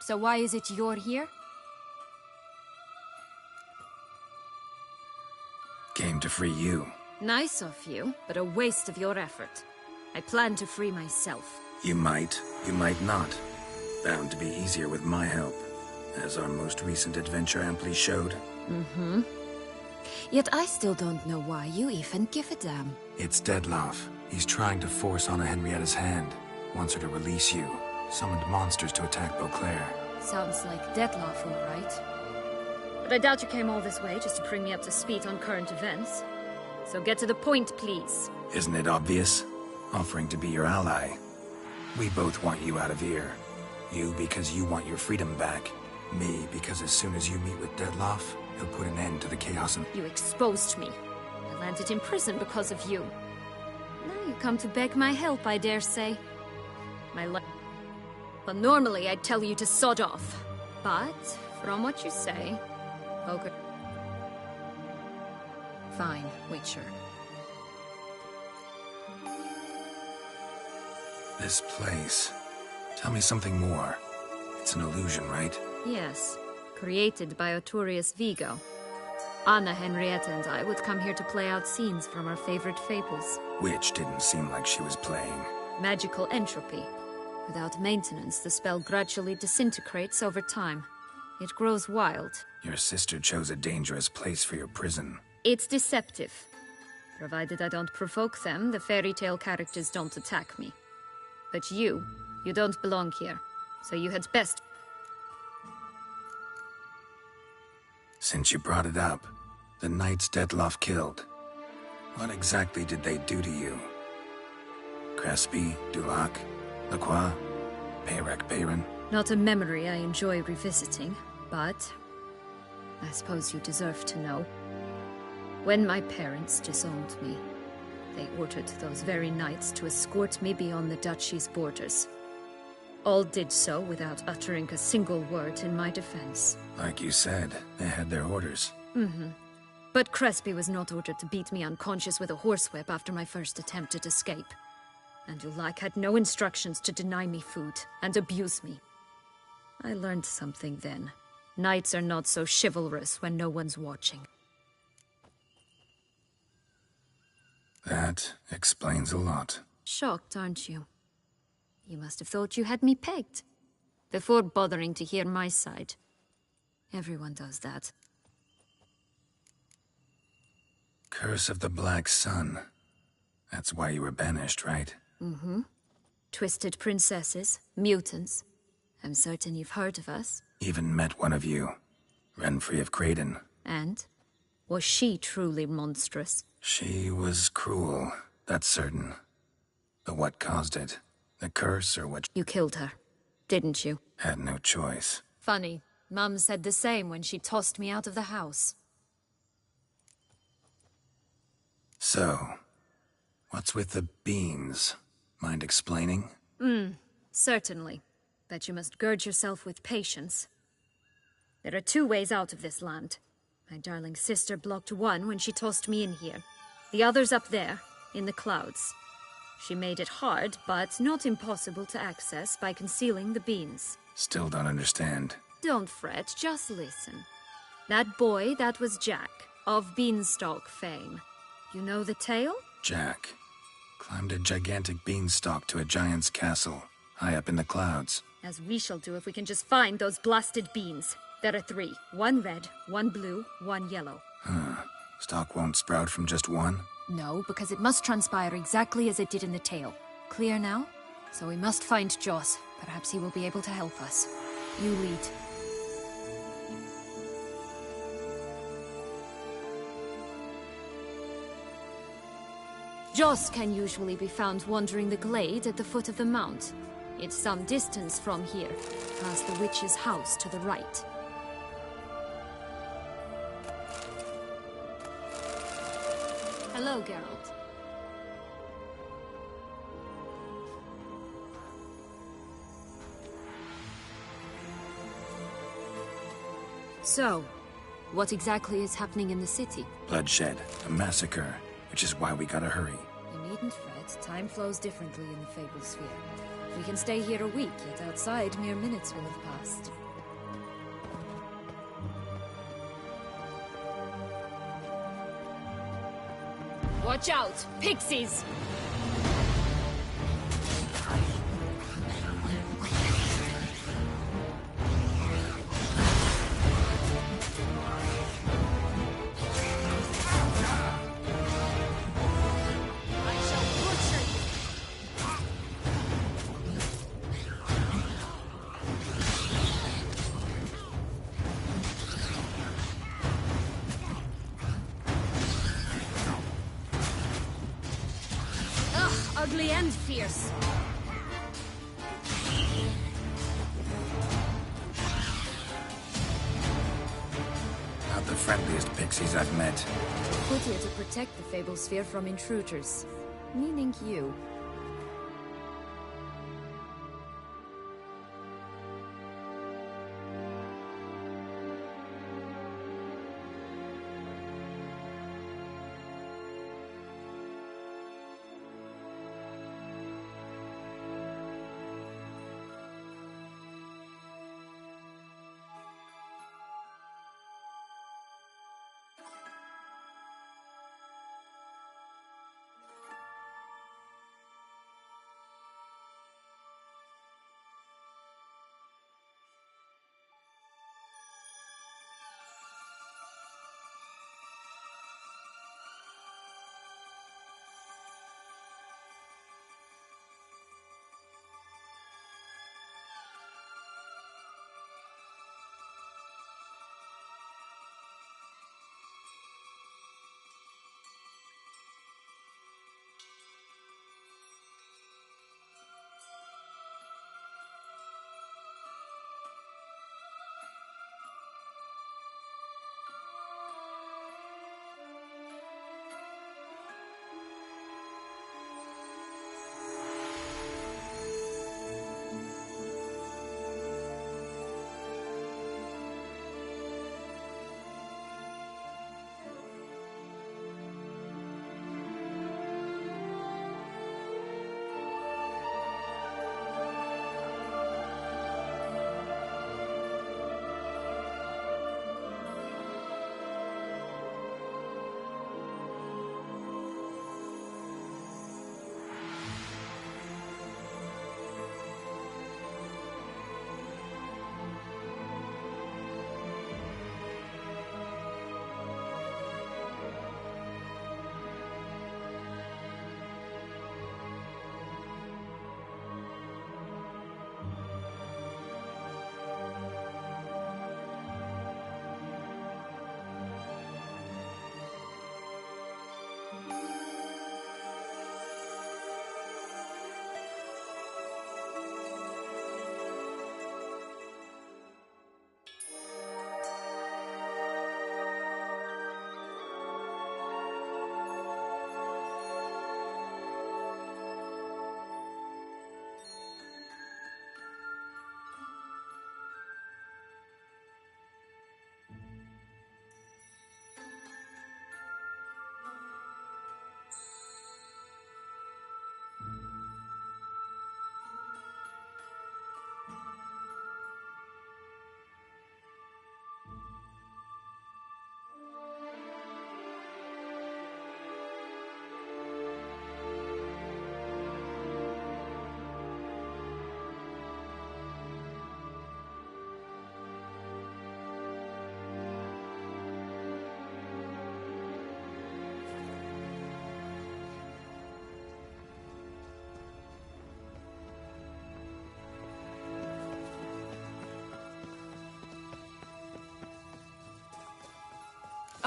So why is it you're here? Came to free you. Nice of you, but a waste of your effort. I plan to free myself. You might not. Bound to be easier with my help, as our most recent adventure amply showed. Mm-hmm. Yet I still don't know why you even give a damn. It's Dettlaff. He's trying to force Anna Henrietta's hand. Wants her to release you. Summoned monsters to attack Beauclair. Sounds like Dettlaff, all right. But I doubt you came all this way just to bring me up to speed on current events. So get to the point, please. Isn't it obvious? Offering to be your ally. We both want you out of here. You because you want your freedom back. Me because as soon as you meet with Dettlaff, he'll put an end to the chaos and... You exposed me. I landed in prison because of you. Now you come to beg my help, I dare say. Well, normally I'd tell you to sod off. But, from what you say... Okay. Fine, Witcher. This place... Tell me something more. It's an illusion, right? Yes. Created by Arturius Vigo. Anna Henrietta and I would come here to play out scenes from our favorite fables. Which didn't seem like she was playing. Magical entropy. Without maintenance, the spell gradually disintegrates over time. It grows wild. Your sister chose a dangerous place for your prison. It's deceptive. Provided I don't provoke them, the fairy tale characters don't attack me. But you don't belong here. So you had best... Since you brought it up, the knights Dettlaff killed. What exactly did they do to you? Crespi, Dulac, Lacroix, Peyrac Bayron? Not a memory I enjoy revisiting, but... I suppose you deserve to know. When my parents disowned me, they ordered those very knights to escort me beyond the duchy's borders. All did so without uttering a single word in my defense. Like you said, they had their orders. Mm-hmm. But Crespi was not ordered to beat me unconscious with a horsewhip after my first attempt at escape. And Dulac had no instructions to deny me food and abuse me. I learned something then. Knights are not so chivalrous when no one's watching. That explains a lot. Shocked, aren't you? You must have thought you had me pegged. Before bothering to hear my side. Everyone does that. Curse of the Black Sun. That's why you were banished, right? Mm-hmm. Twisted princesses, mutants. I'm certain you've heard of us. Even met one of you. Renfrey of Craden. And? Was she truly monstrous? She was cruel, that's certain. But what caused it? The curse or what? You killed her, didn't you? Had no choice. Funny. Mum said the same when she tossed me out of the house. So, what's with the beans? Mind explaining? Certainly. But you must gird yourself with patience. There are two ways out of this land. My darling sister blocked one when she tossed me in here. The other's up there, in the clouds. She made it hard, but not impossible to access by concealing the beans. Still don't understand. Don't fret, just listen. That boy, that was Jack, of Beanstalk fame. You know the tale? Jack climbed a gigantic beanstalk to a giant's castle, high up in the clouds. As we shall do if we can just find those blasted beans. There are 3. 1 red, 1 blue, 1 yellow. Stalk won't sprout from just one? No, because it must transpire exactly as it did in the tale. Clear now? So we must find Joss. Perhaps he will be able to help us. You lead. Joss can usually be found wandering the glade at the foot of the mount. It's some distance from here, past the witch's house to the right. Hello, Geralt. So, what exactly is happening in the city? Bloodshed, a massacre, which is why we gotta hurry. You needn't fret. Time flows differently in the Fable Sphere. We can stay here a week, yet outside mere minutes will have passed. Watch out! Pixies! Ugly and fierce. Not the friendliest pixies I've met. Put here to protect the Fable Sphere from intruders. Meaning you.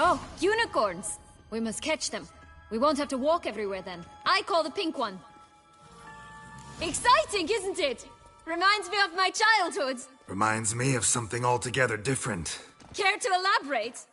Oh, unicorns! We must catch them. We won't have to walk everywhere then. I call the pink one. Exciting, isn't it? Reminds me of my childhood. Reminds me of something altogether different. Care to elaborate?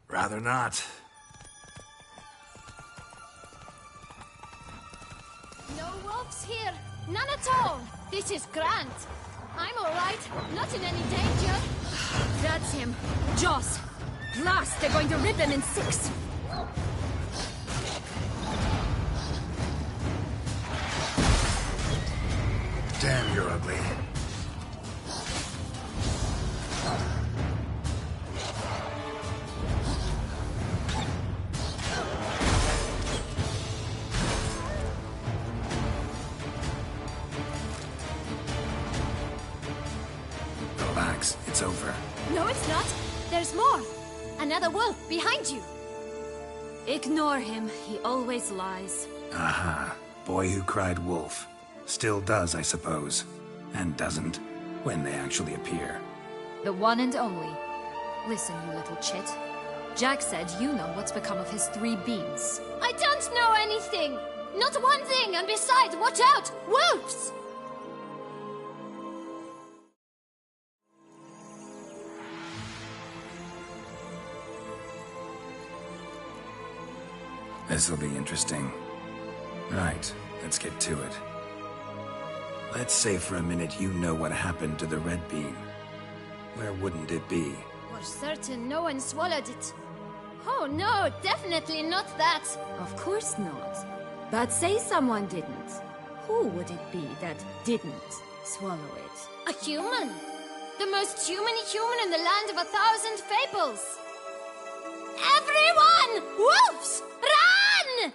Rather not. No wolves here. None at all. This is grand. I'm all right. Not in any danger. That's him. Jaws. Blast, they're going to rip him in six. Damn, you're ugly. Relax, it's over. No, it's not. There's more. Another wolf behind you. Ignore him. He always lies. Aha. Boy who cried wolf. Still does, I suppose. And doesn't, when they actually appear. The one and only. Listen, you little chit. Jack said you know what's become of his 3 beans. I don't know anything! Not one thing, and besides, watch out! Wolves! This'll be interesting. Right, let's get to it. Let's say for a minute you know what happened to the red bean. Where wouldn't it be? For certain, no one swallowed it. Oh no, definitely not that. Of course not. But say someone didn't. Who would it be that didn't swallow it? A human. The most human-y human in the land of 1,000 fables. Everyone! Wolves! Run!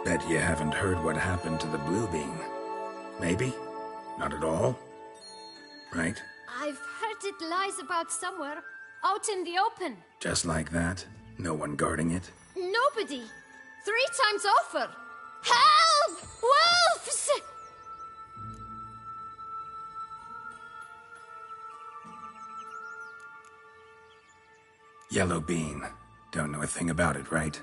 Bet you haven't heard what happened to the Blue Beam. Maybe? Not at all? Right? I've heard it lies about somewhere, out in the open. Just like that? No one guarding it? Nobody. 3 times offer. Help! Wolves! Yellow Bean. Don't know a thing about it, right?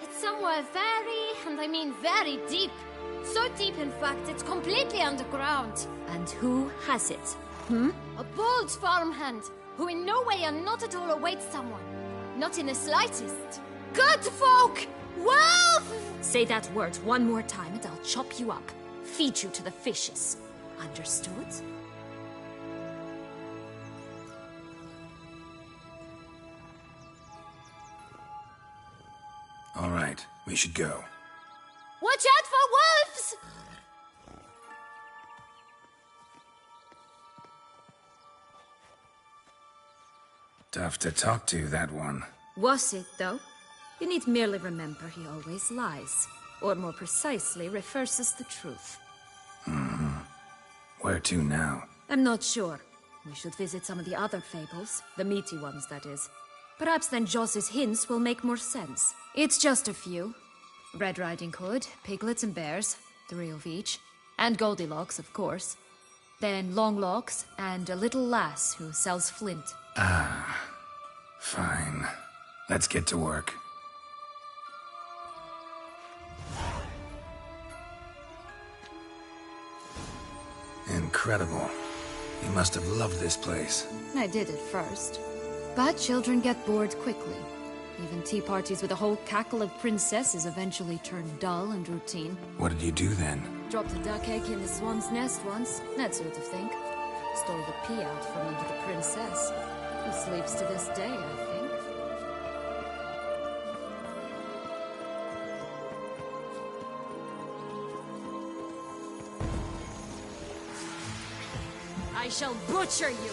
It's somewhere very, and I mean very deep. So deep, in fact, it's completely underground. And who has it? A bold farmhand, who in no way and not at all awaits someone. Not in the slightest. Good folk! Wolf! Say that word one more time and I'll chop you up. Feed you to the fishes. Understood? All right, we should go. Watch out for wolves! Tough to talk to, that one. Was it, though? You need merely remember he always lies. Or more precisely, refers as the truth. Where to now? I'm not sure. We should visit some of the other fables. The meaty ones, that is. Perhaps then Joss's hints will make more sense. It's just a few. Red Riding Hood, piglets and bears, 3 of each. And Goldilocks, of course. Then Longlocks, and a little lass who sells flint. Fine. Let's get to work. Incredible. You must have loved this place. I did at first. But children get bored quickly. Even tea parties with a whole cackle of princesses eventually turn dull and routine. What did you do then? Dropped a duck egg in the swan's nest once, that sort of thing. Stole the pea out from under the princess. Who sleeps to this day, I think. I shall butcher you!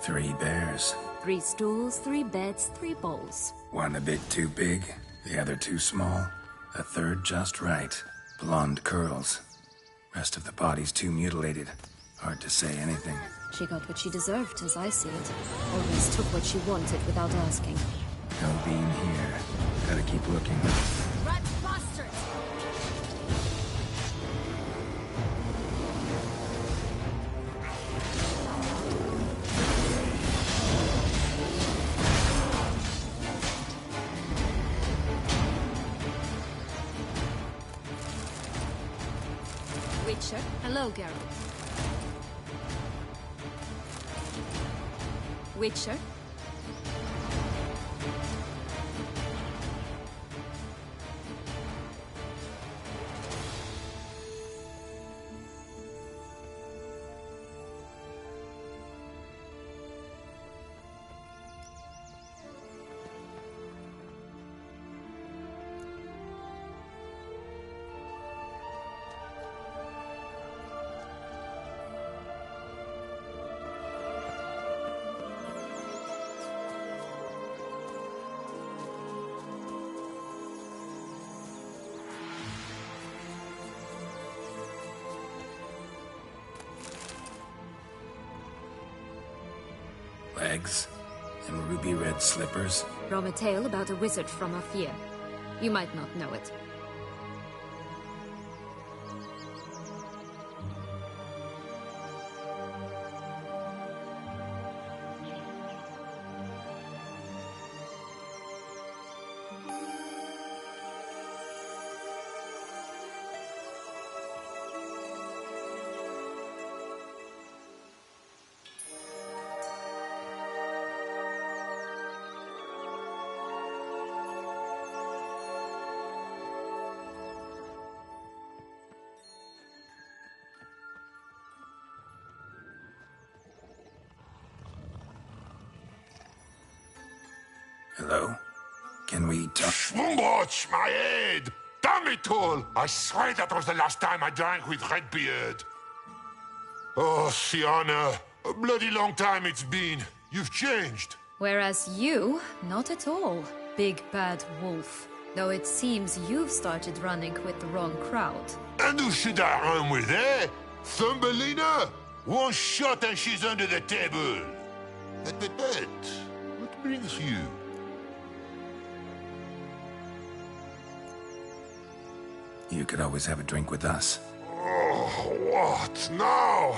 Three bears. 3 stools, 3 beds, 3 bowls. One a bit too big, the other too small, a third just right. Blonde curls. Rest of the body's too mutilated. Hard to say anything. She got what she deserved, as I see it. Always took what she wanted without asking. No being here. Gotta keep looking. Rat bastards! Witcher. Hello, Geralt. Witcher. Legs and ruby red slippers. From a tale about a wizard from Ophir. You might not know it. Hello? Can we talk? Schwumbroch, my head! Damn it all! I swear that was the last time I drank with Redbeard. Oh, Sienna, a bloody long time it's been. You've changed. Whereas you, not at all, big bad wolf. Though it seems you've started running with the wrong crowd. And who should I run with, eh? Thumbelina? One shot and she's under the table. But, what brings you? You could always have a drink with us. Oh, what now?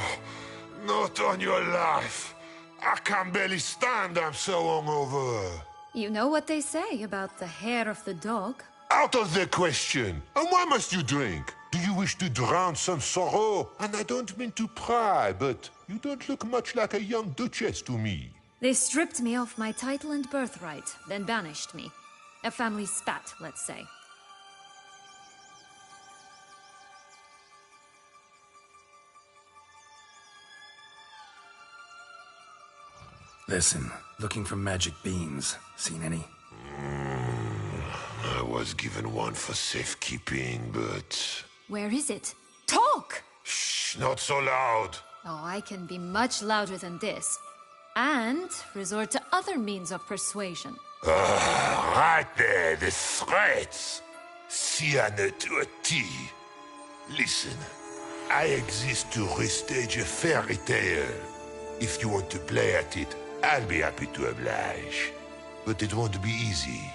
Not on your life. I can barely stand, I'm so hungover. You know what they say about the hair of the dog? Out of the question. And why must you drink? Do you wish to drown some sorrow? And I don't mean to pry, but you don't look much like a young duchess to me. They stripped me of my title and birthright, then banished me. A family spat, let's say. Listen, looking for magic beans. Seen any? I was given one for safekeeping, but... Where is it? Talk! Shh, not so loud. Oh, I can be much louder than this. And resort to other means of persuasion. Right there, the threats. Sienna to a T. Listen, I exist to restage a fairy tale. If you want to play at it, I'll be happy to oblige. But it won't be easy.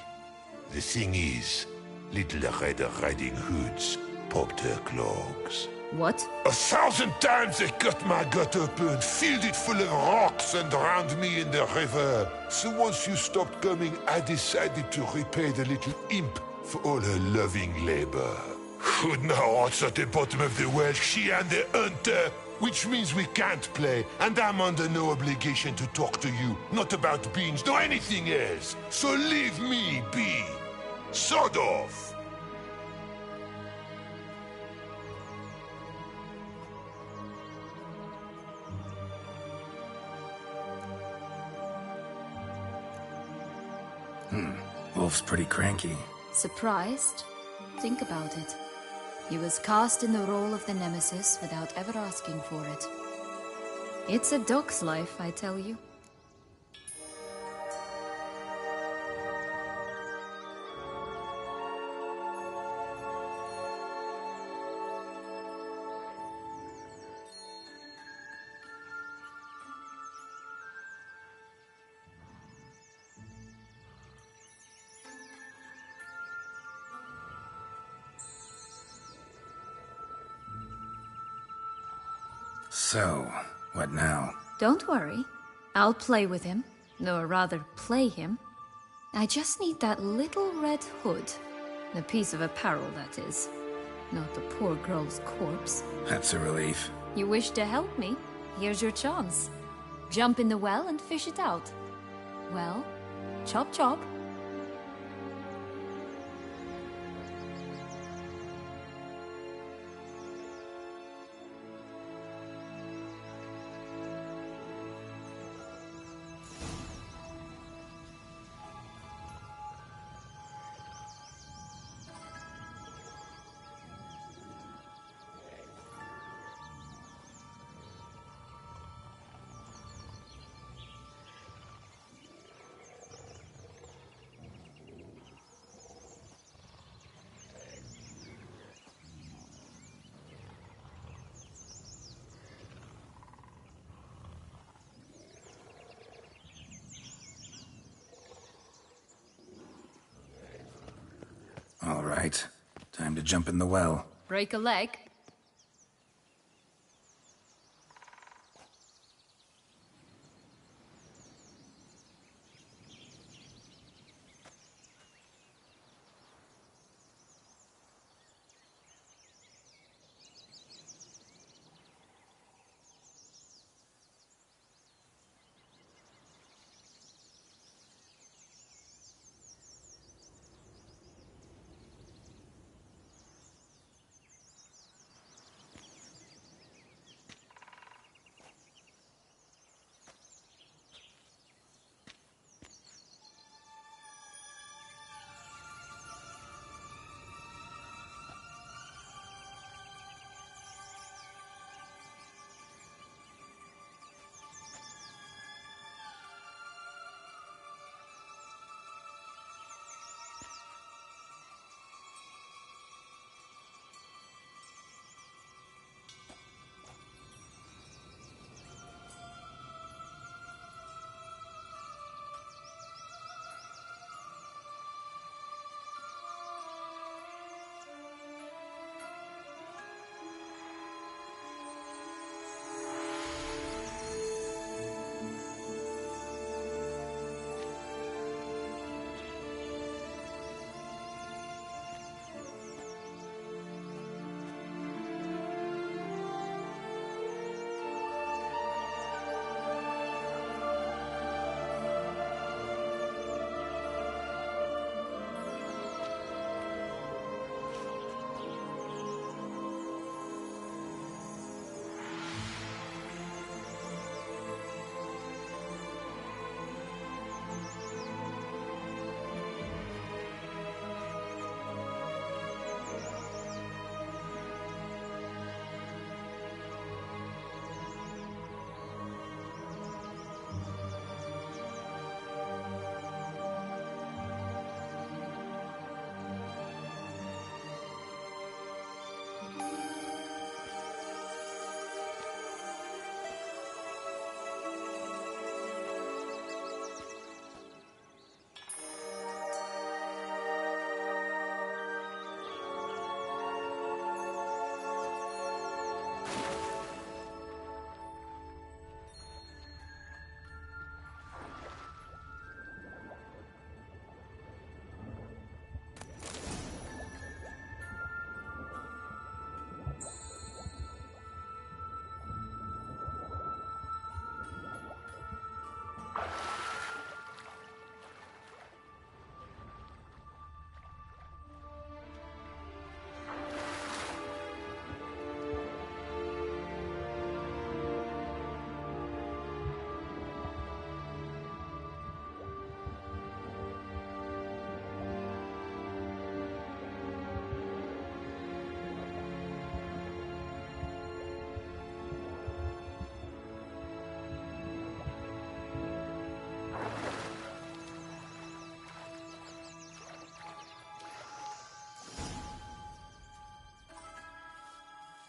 The thing is, Little Red Riding Hoods popped her clogs. What? 1,000 times they cut my gut open, filled it full of rocks and drowned me in the river. So once you stopped coming, I decided to repay the little imp for all her loving labor. Who now wants at the bottom of the well, she and the hunter, which means we can't play, and I'm under no obligation to talk to you, not about beans, nor anything else. So leave me be. Sod off. Wolf's pretty cranky. Surprised? Think about it. He was cast in the role of the Nemesis without ever asking for it. It's a dog's life, I tell you. So, what now? Don't worry. I'll play with him. Or rather, play him. I just need that little red hood. The piece of apparel, that is. Not the poor girl's corpse. That's a relief. You wish to help me? Here's your chance. Jump in the well and fish it out. Well, chop chop. All right. Time to jump in the well. Break a leg.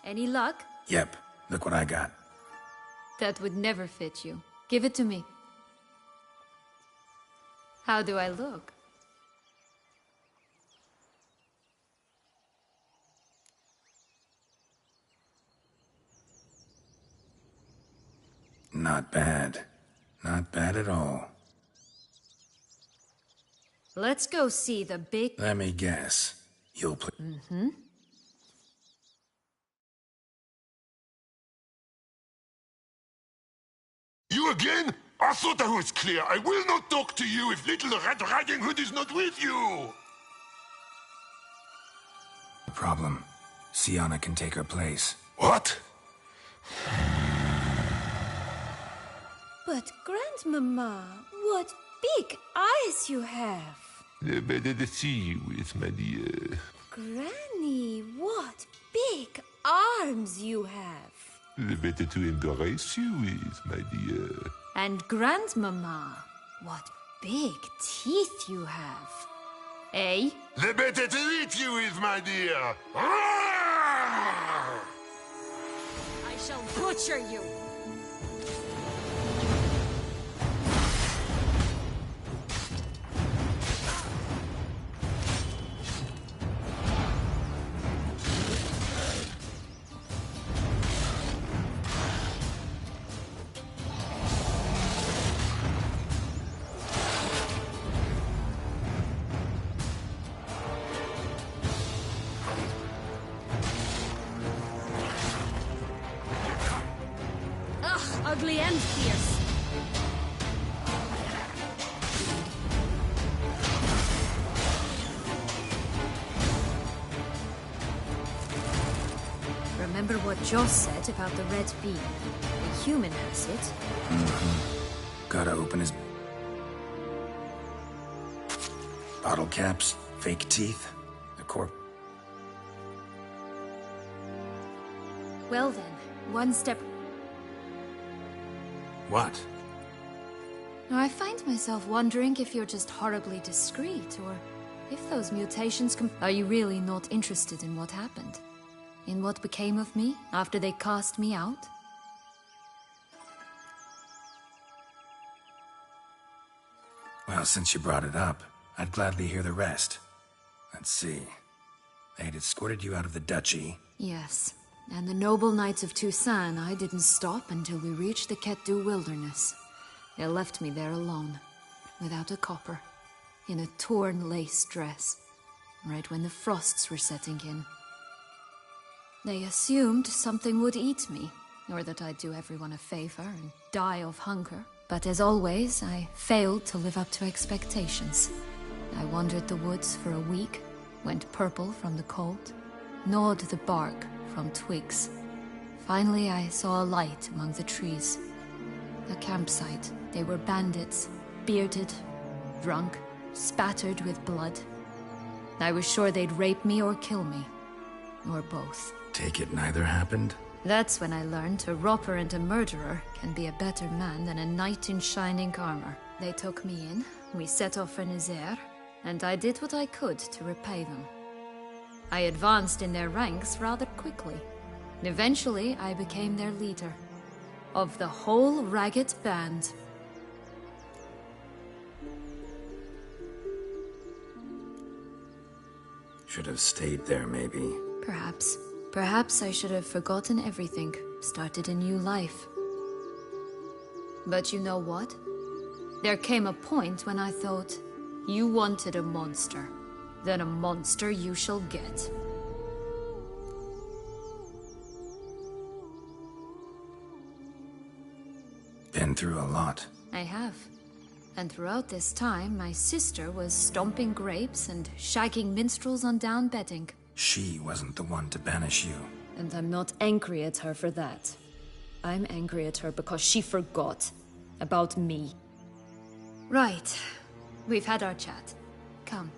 Any luck? Yep, look what I got. That would never fit you. Give it to me. How do I look? Not bad. Not bad at all. Let's go see the big... Let me guess. You'll play... Mm-hmm. You again? I thought I was clear. I will not talk to you if little Red Riding Hood is not with you! No problem. Sienna can take her place. What? But, Grandmama, what big eyes you have! Better to see you with, my dear. Granny, what big arms you have! The better to embrace you with, my dear. And Grandmama, what big teeth you have. Eh? The better to eat you with, my dear. I shall butcher you. Ugly and fierce. Remember what Joss said about the red beam? A human has it. Mm-hmm. Gotta open his... Bottle caps, fake teeth, the corp... Well then, one step... What? Now I find myself wondering if you're just horribly discreet, or if those mutations Are you really not interested in what happened? In what became of me after they cast me out? Well, since you brought it up, I'd gladly hear the rest. Let's see. They had escorted you out of the duchy. Yes. And the noble knights of Toussaint, I didn't stop until we reached the Ketdu wilderness. They left me there alone, without a copper, in a torn lace dress, right when the frosts were setting in. They assumed something would eat me, or that I'd do everyone a favor and die of hunger. But as always, I failed to live up to expectations. I wandered the woods for a week, went purple from the cold, gnawed the bark from twigs. Finally, I saw a light among the trees. A campsite. They were bandits, bearded, drunk, spattered with blood. I was sure they'd rape me or kill me. Or both. Take it neither happened? That's when I learned a robber and a murderer can be a better man than a knight in shining armor. They took me in, we set off for Nazaire, and I did what I could to repay them. I advanced in their ranks rather quickly. Eventually, I became their leader. Of the whole ragged band. Should have stayed there, maybe. Perhaps. Perhaps I should have forgotten everything, started a new life. But you know what? There came a point when I thought, you wanted a monster. Then a monster you shall get. Been through a lot. I have. And throughout this time, my sister was stomping grapes and shagging minstrels on down bedding. She wasn't the one to banish you. And I'm not angry at her for that. I'm angry at her because she forgot about me. Right. We've had our chat. Come.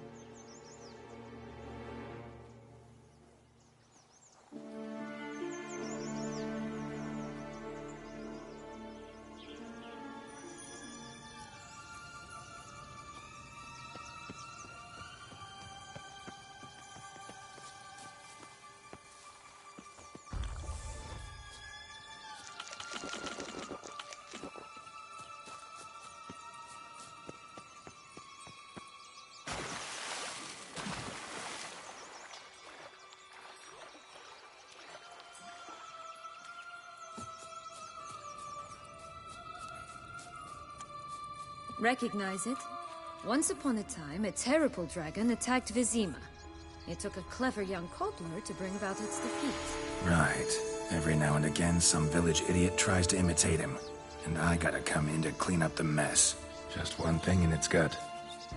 Recognize it? Once upon a time, a terrible dragon attacked Vizima. It took a clever young cobbler to bring about its defeat. Right. Every now and again, some village idiot tries to imitate him. And I gotta come in to clean up the mess. Just one thing in its gut.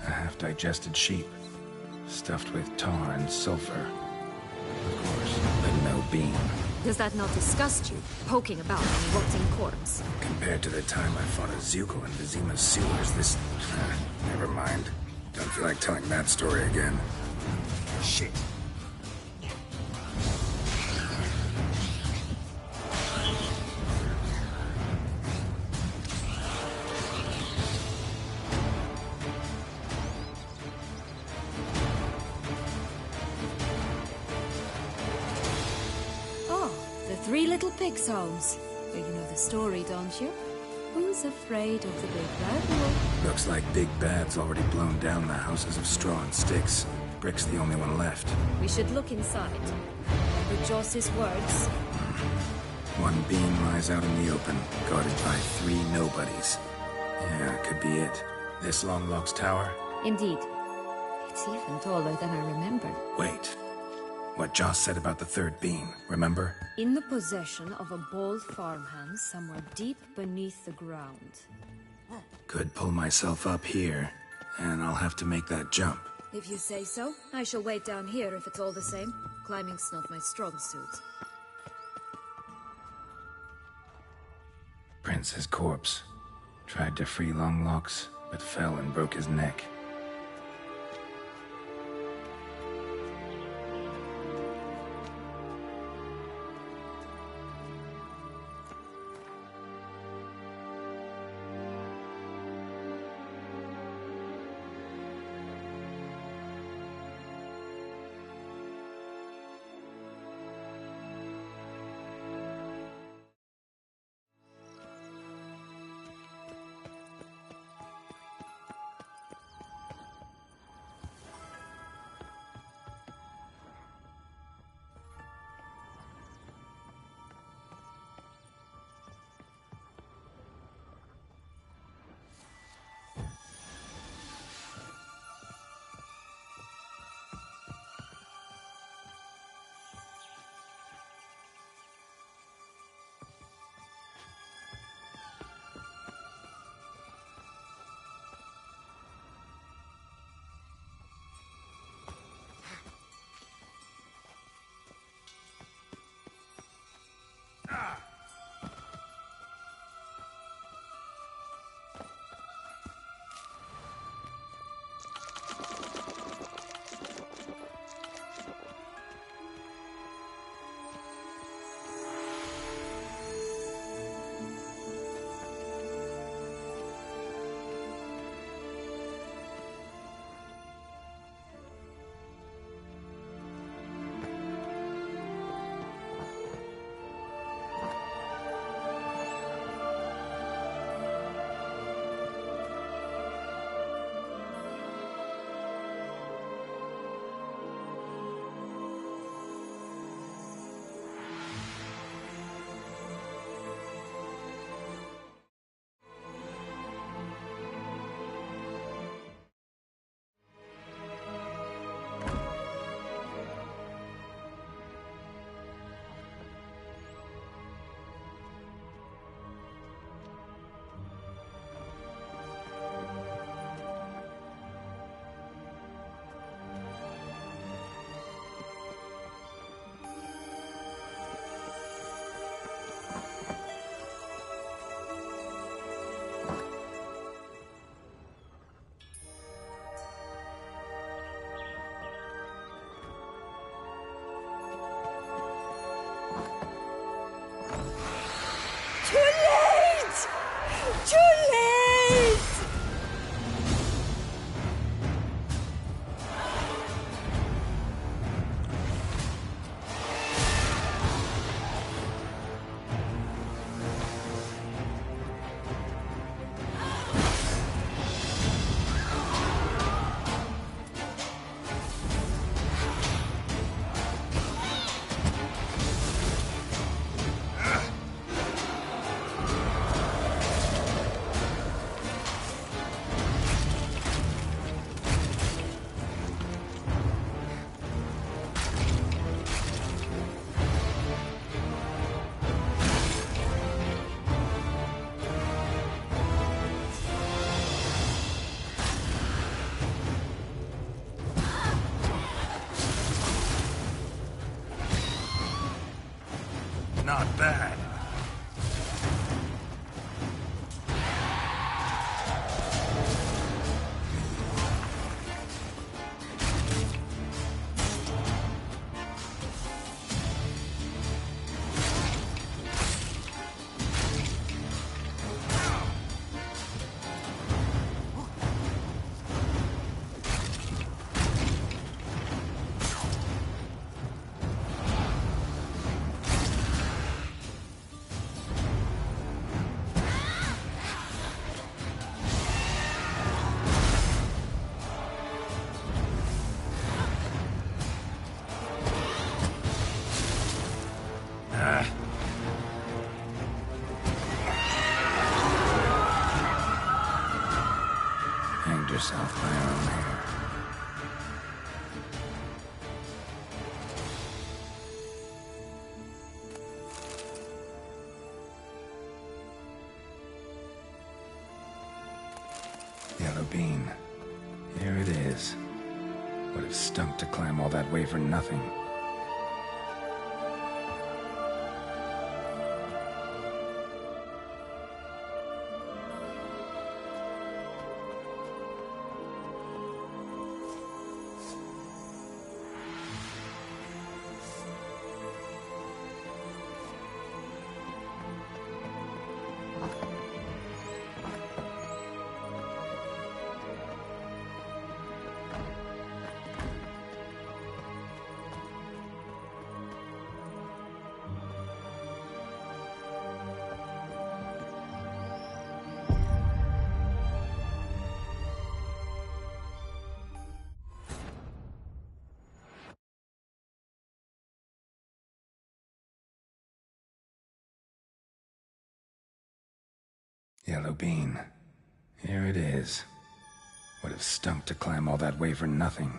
A half-digested sheep. Stuffed with tar and sulfur. Of course, but no bean. Does that not disgust you, poking about on a rotting corpse? Compared to the time I fought a Zuko in Vizima's sewers, this... never mind. Don't feel like telling that story again. Shit. Three Little Pigs' homes. You know the story, don't you? Who's afraid of the big bad wolf? Looks like Big Bad's already blown down the houses of straw and sticks. Brick's the only one left. We should look inside. Remember Joss's words? One beam lies out in the open, guarded by 3 nobodies. Yeah, could be it. This Longlock's tower? Indeed. It's even taller than I remembered. Wait. What Joss said about the 3rd beam, remember? In the possession of a bold farmhand somewhere deep beneath the ground. Could pull myself up here, and I'll have to make that jump. If you say so, I shall wait down here if it's all the same. Climbing's not my strong suit. Prince's corpse. Tried to free Longlocks, but fell and broke his neck. Not bad. Hanged yourself by your own hair. Yellow bean. Here it is. Would have stunk to climb all that way for nothing. Yellow bean. Here it is. Would have stunk to climb all that way for nothing.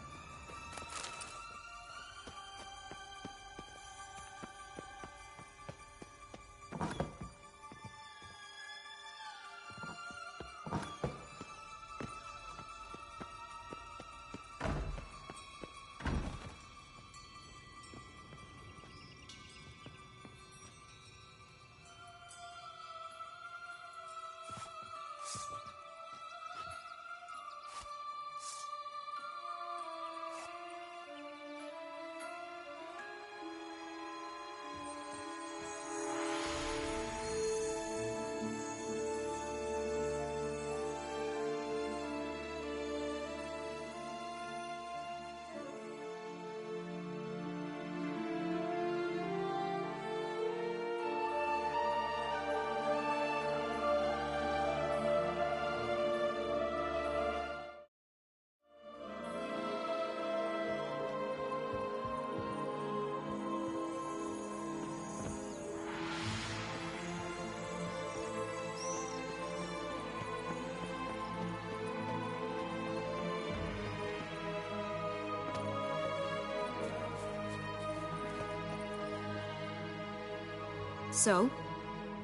So?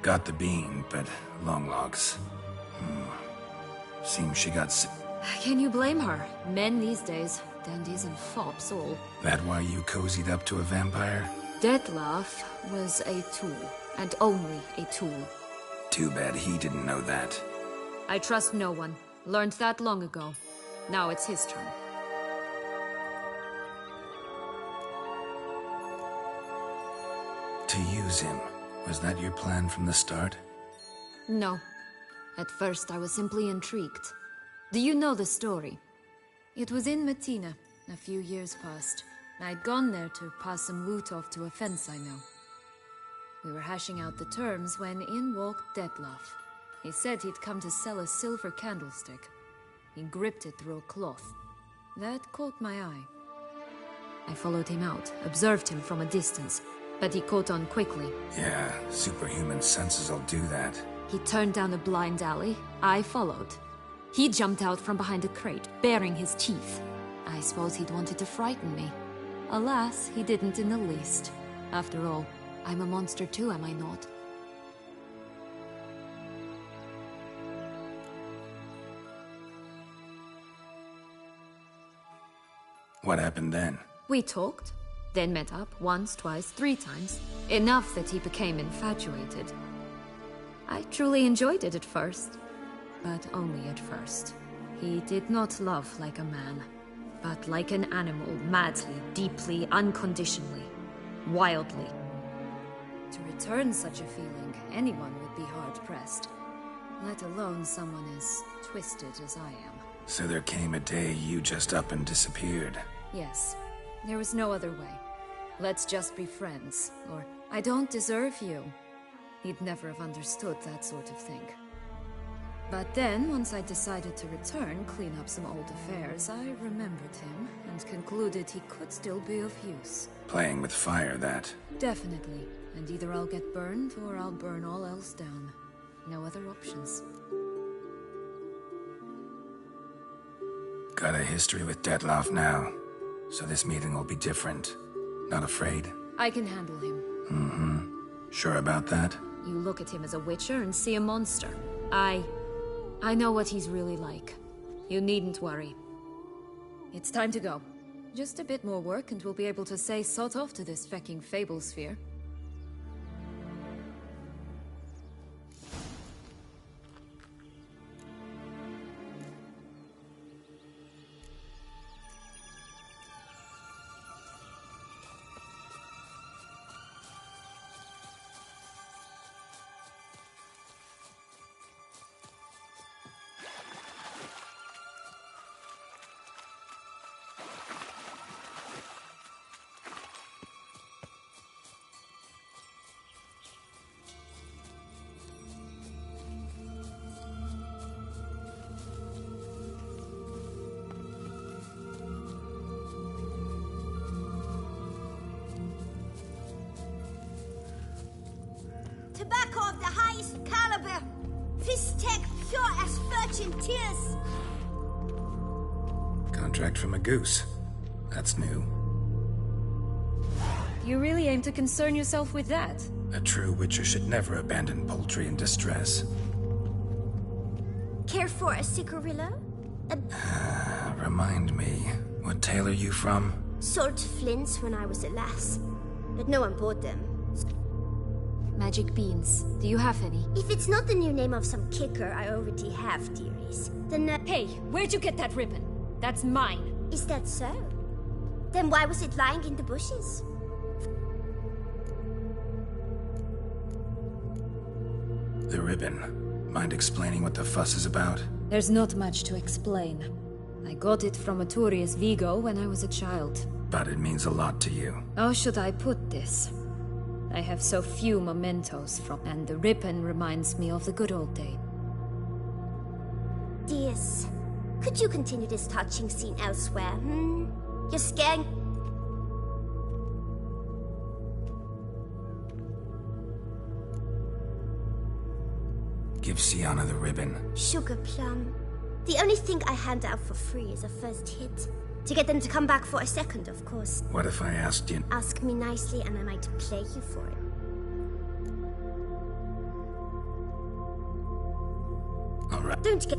Got the bean, but long logs. Seems she got sick. Can you blame her? Men these days, dandies and fops all. That why you cozied up to a vampire? Detlef was a tool, and only a tool. Too bad he didn't know that. I trust no one. Learned that long ago. Now it's his turn. To use him. Was that your plan from the start? No. At first I was simply intrigued. Do you know the story? It was in Matina, a few years past. I'd gone there to pass some loot off to a fence I know. We were hashing out the terms when in walked Detlef. He said he'd come to sell a silver candlestick. He gripped it through a cloth. That caught my eye. I followed him out, observed him from a distance, but he caught on quickly. Yeah, superhuman senses will do that. He turned down a blind alley. I followed. He jumped out from behind a crate, baring his teeth. I suppose he'd wanted to frighten me. Alas, he didn't in the least. After all, I'm a monster too, am I not? What happened then? We talked. then met up once, twice, 3 times. Enough that he became infatuated. I truly enjoyed it at first, but only at first. He did not love like a man, but like an animal, madly, deeply, unconditionally, wildly. To return such a feeling, anyone would be hard-pressed, let alone someone as twisted as I am. So there came a day you just up and disappeared. Yes, there was no other way. Let's just be friends, or I don't deserve you. He'd never have understood that sort of thing. But then, once I decided to return, clean up some old affairs, I remembered him and concluded he could still be of use. Playing with fire, that. Definitely. And either I'll get burned, or I'll burn all else down. No other options. Got a history with Dettlaff now, so this meeting will be different. Not afraid? I can handle him. Mm-hmm. Sure about that? You look at him as a witcher and see a monster. I know what he's really like. You needn't worry. It's time to go. Just a bit more work and we'll be able to say sod off to this fecking fable sphere. Tobacco of the highest caliber. Fistech pure as virgin tears. Contract from a goose. That's new. You really aim to concern yourself with that? A true witcher should never abandon poultry in distress. Care for a cigarillo? Remind me, what tale are you from? Sold flints when I was a lass, but no one bought them. Magic beans. Do you have any? If it's not the new name of some kicker I already have, dearies, then Hey, where'd you get that ribbon? That's mine. Is that so? Then why was it lying in the bushes? The ribbon. Mind explaining what the fuss is about? There's not much to explain. I got it from Aturius Vigo when I was a child. But it means a lot to you. How should I put this? I have so few mementos from, and the ribbon reminds me of the good old day. Dears, could you continue this touching scene elsewhere, You're scaring... Give Sienna the ribbon. Sugar plum. The only thing I hand out for free is a first hit. To get them to come back for a second, of course. What if I asked you? Ask me nicely and I might play you for it. All right. Don't get...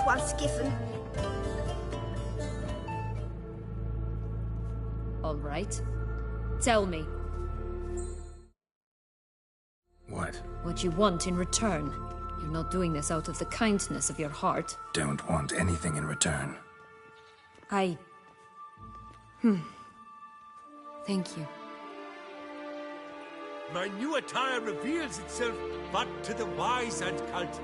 once given. All right. Tell me. What? What you want in return. You're not doing this out of the kindness of your heart. Don't want anything in return. Thank you. My new attire reveals itself but to the wise and cultivated.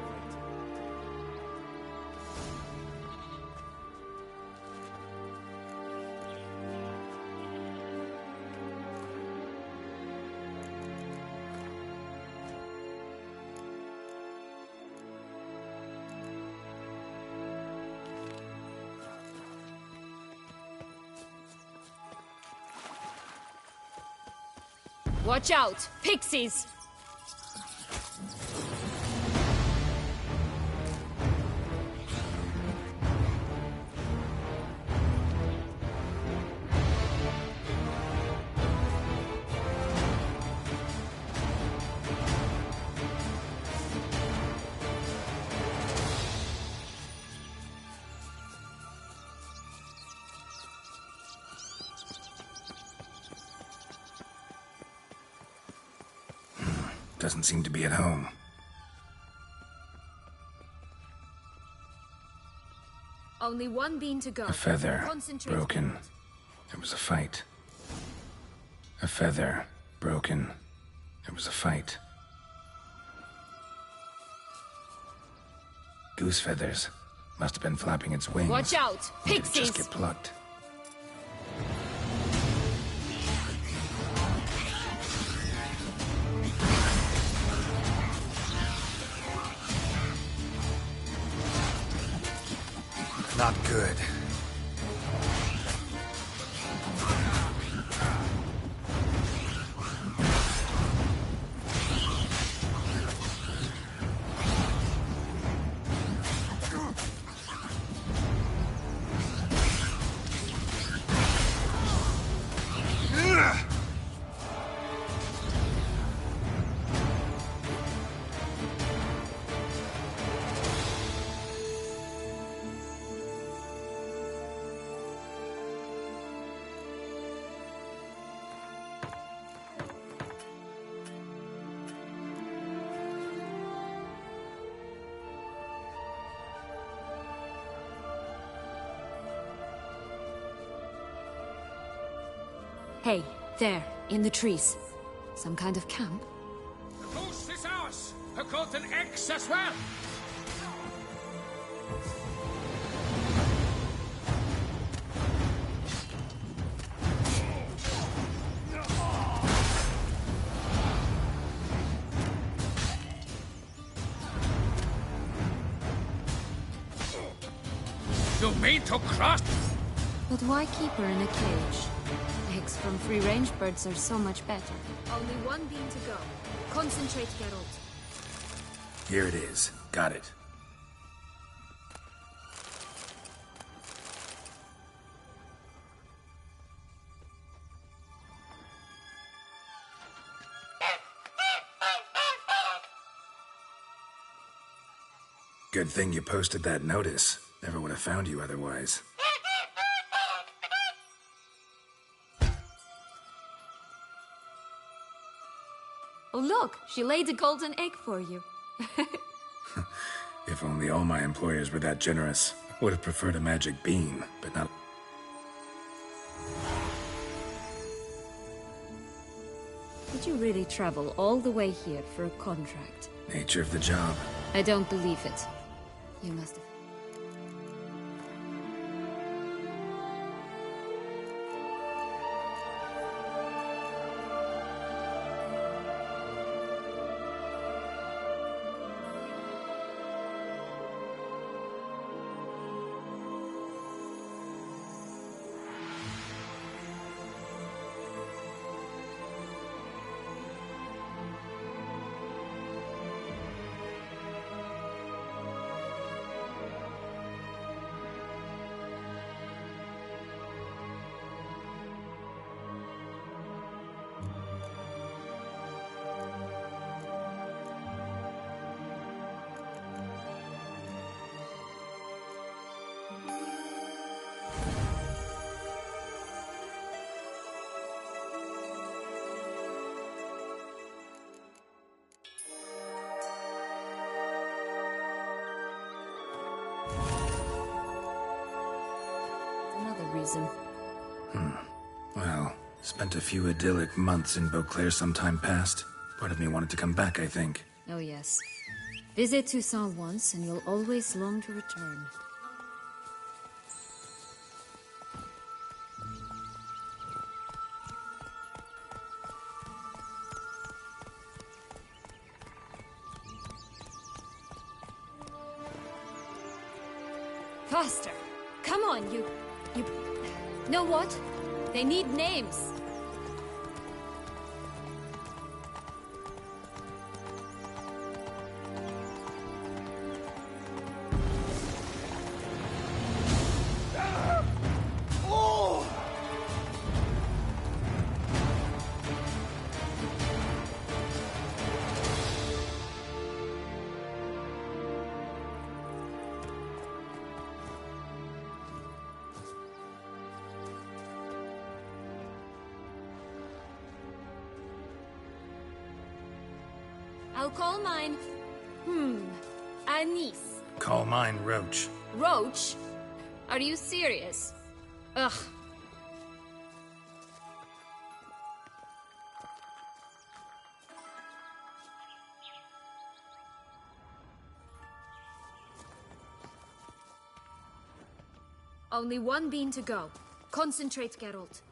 Watch out! Pixies! Doesn't seem to be at home. Only one bean to go. A feather Concentrate. broken. There was a fight. A feather broken. There was a fight. Goose feathers. Must have been flapping its wings. Watch out! Or did it Pixies! just get plucked? Not good. Hey, there, in the trees. Some kind of camp? The coast is ours! Her golden eggs as well! You mean to cross? But why keep her in a cage? Eggs from free-range birds are so much better. Only one bean to go. Concentrate, Geralt. Here it is. Got it. Good thing you posted that notice. Never would have found you otherwise. Oh look, she laid a golden egg for you. If only all my employers were that generous. Would have preferred a magic bean, but not... Did you really travel all the way here for a contract? Nature of the job. I don't believe it. You must have... heroism. Well, spent a few idyllic months in Beauclair some time past. Part of me wanted to come back, I think. Oh yes. Visit Toussaint once, and you'll always long to return. Faster! Come on, you... Know what? They need names. I'll call mine... Anise. Call mine Roach. Roach? Are you serious? Ugh. Only one bean to go. Concentrate, Geralt.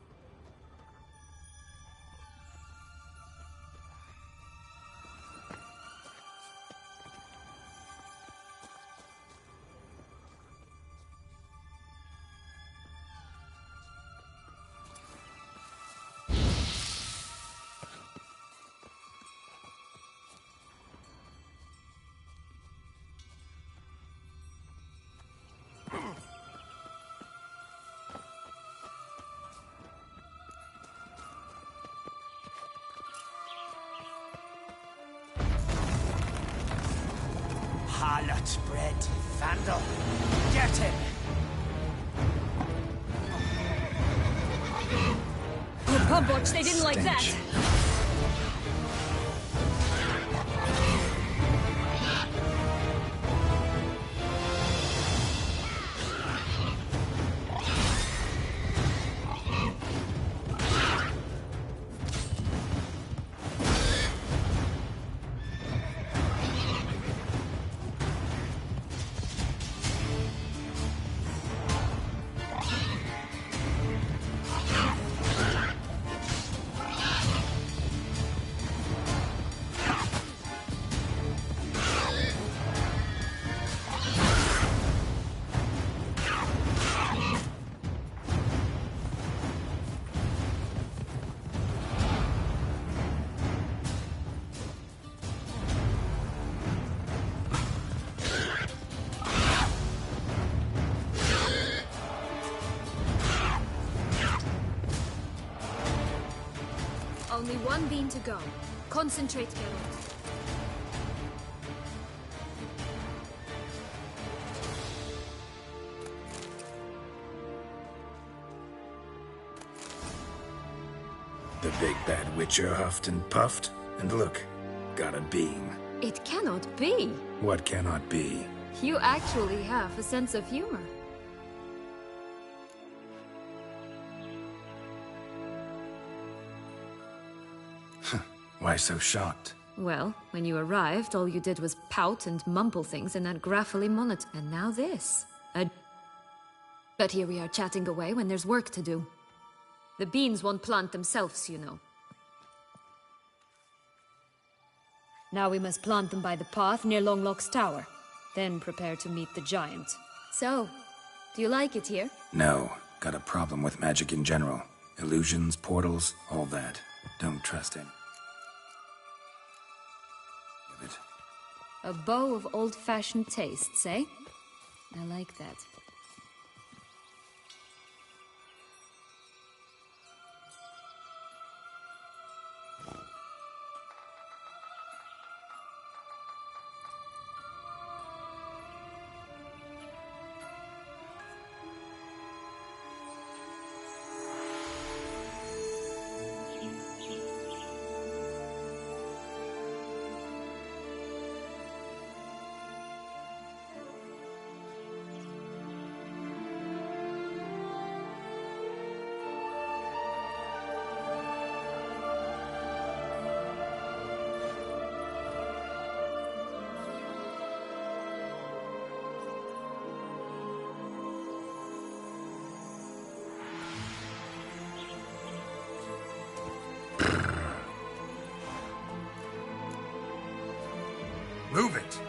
Harlot bred vandal. Get him! Oh, Pumboch, they didn't like that! Only one bean to go. Concentrate, Geralt. The big bad witcher huffed and puffed, and look, got a bean. It cannot be. What cannot be? You actually have a sense of humor. Why so shocked? Well, when you arrived, all you did was pout and mumble things in that gravelly monitor. And now this. But here we are chatting away when there's work to do. The beans won't plant themselves, you know. Now we must plant them by the path near Longlock's tower. Then prepare to meet the giant. So, do you like it here? No. Got a problem with magic in general. Illusions, portals, all that. Don't trust him. A bow of old-fashioned tastes, eh? I like that. Move it!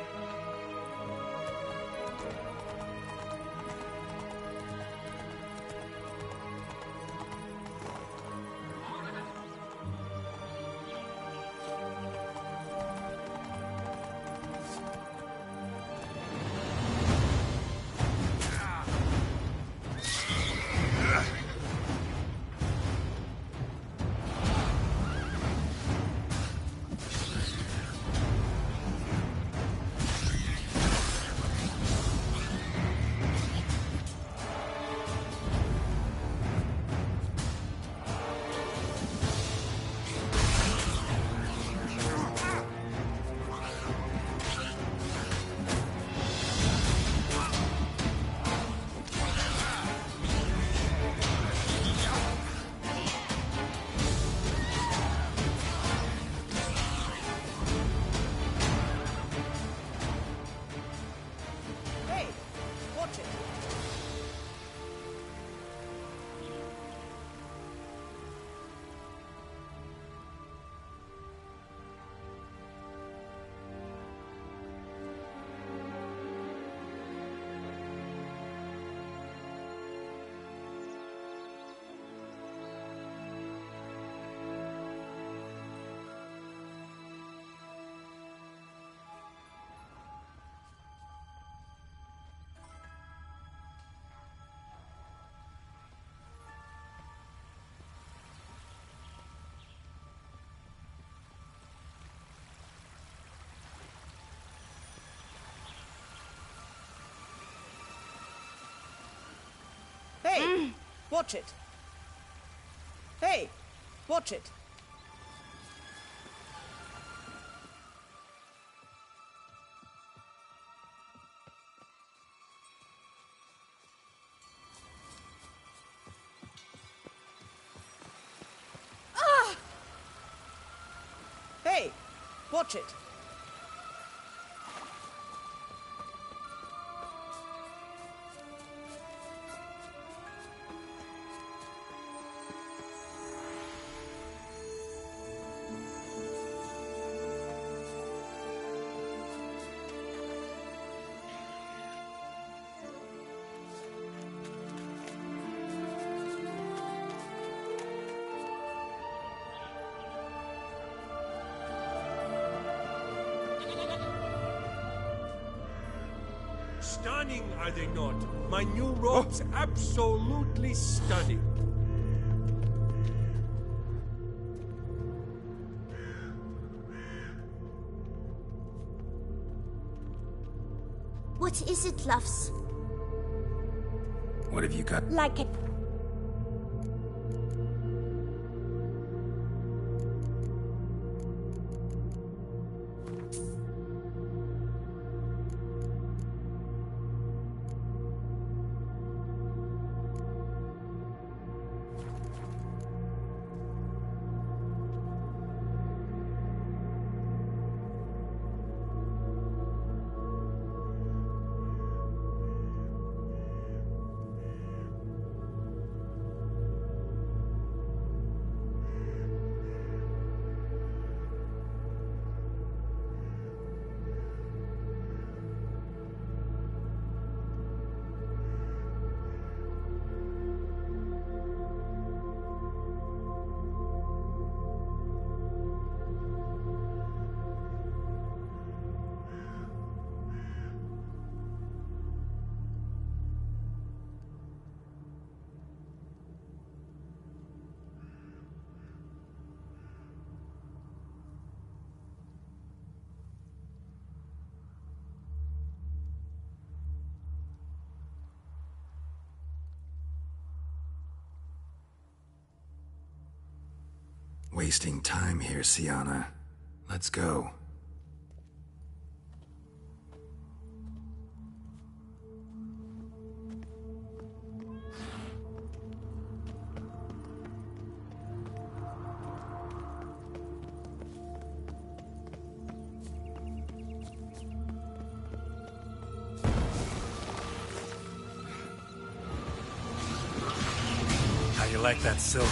Hey, watch it. Hey, watch it. Ah! Hey, watch it. Stunning, are they not? My new robes absolutely stunning. What is it, loves? What have you got? Like it. Wasting time here, Sienna. Let's go. How you like that silver?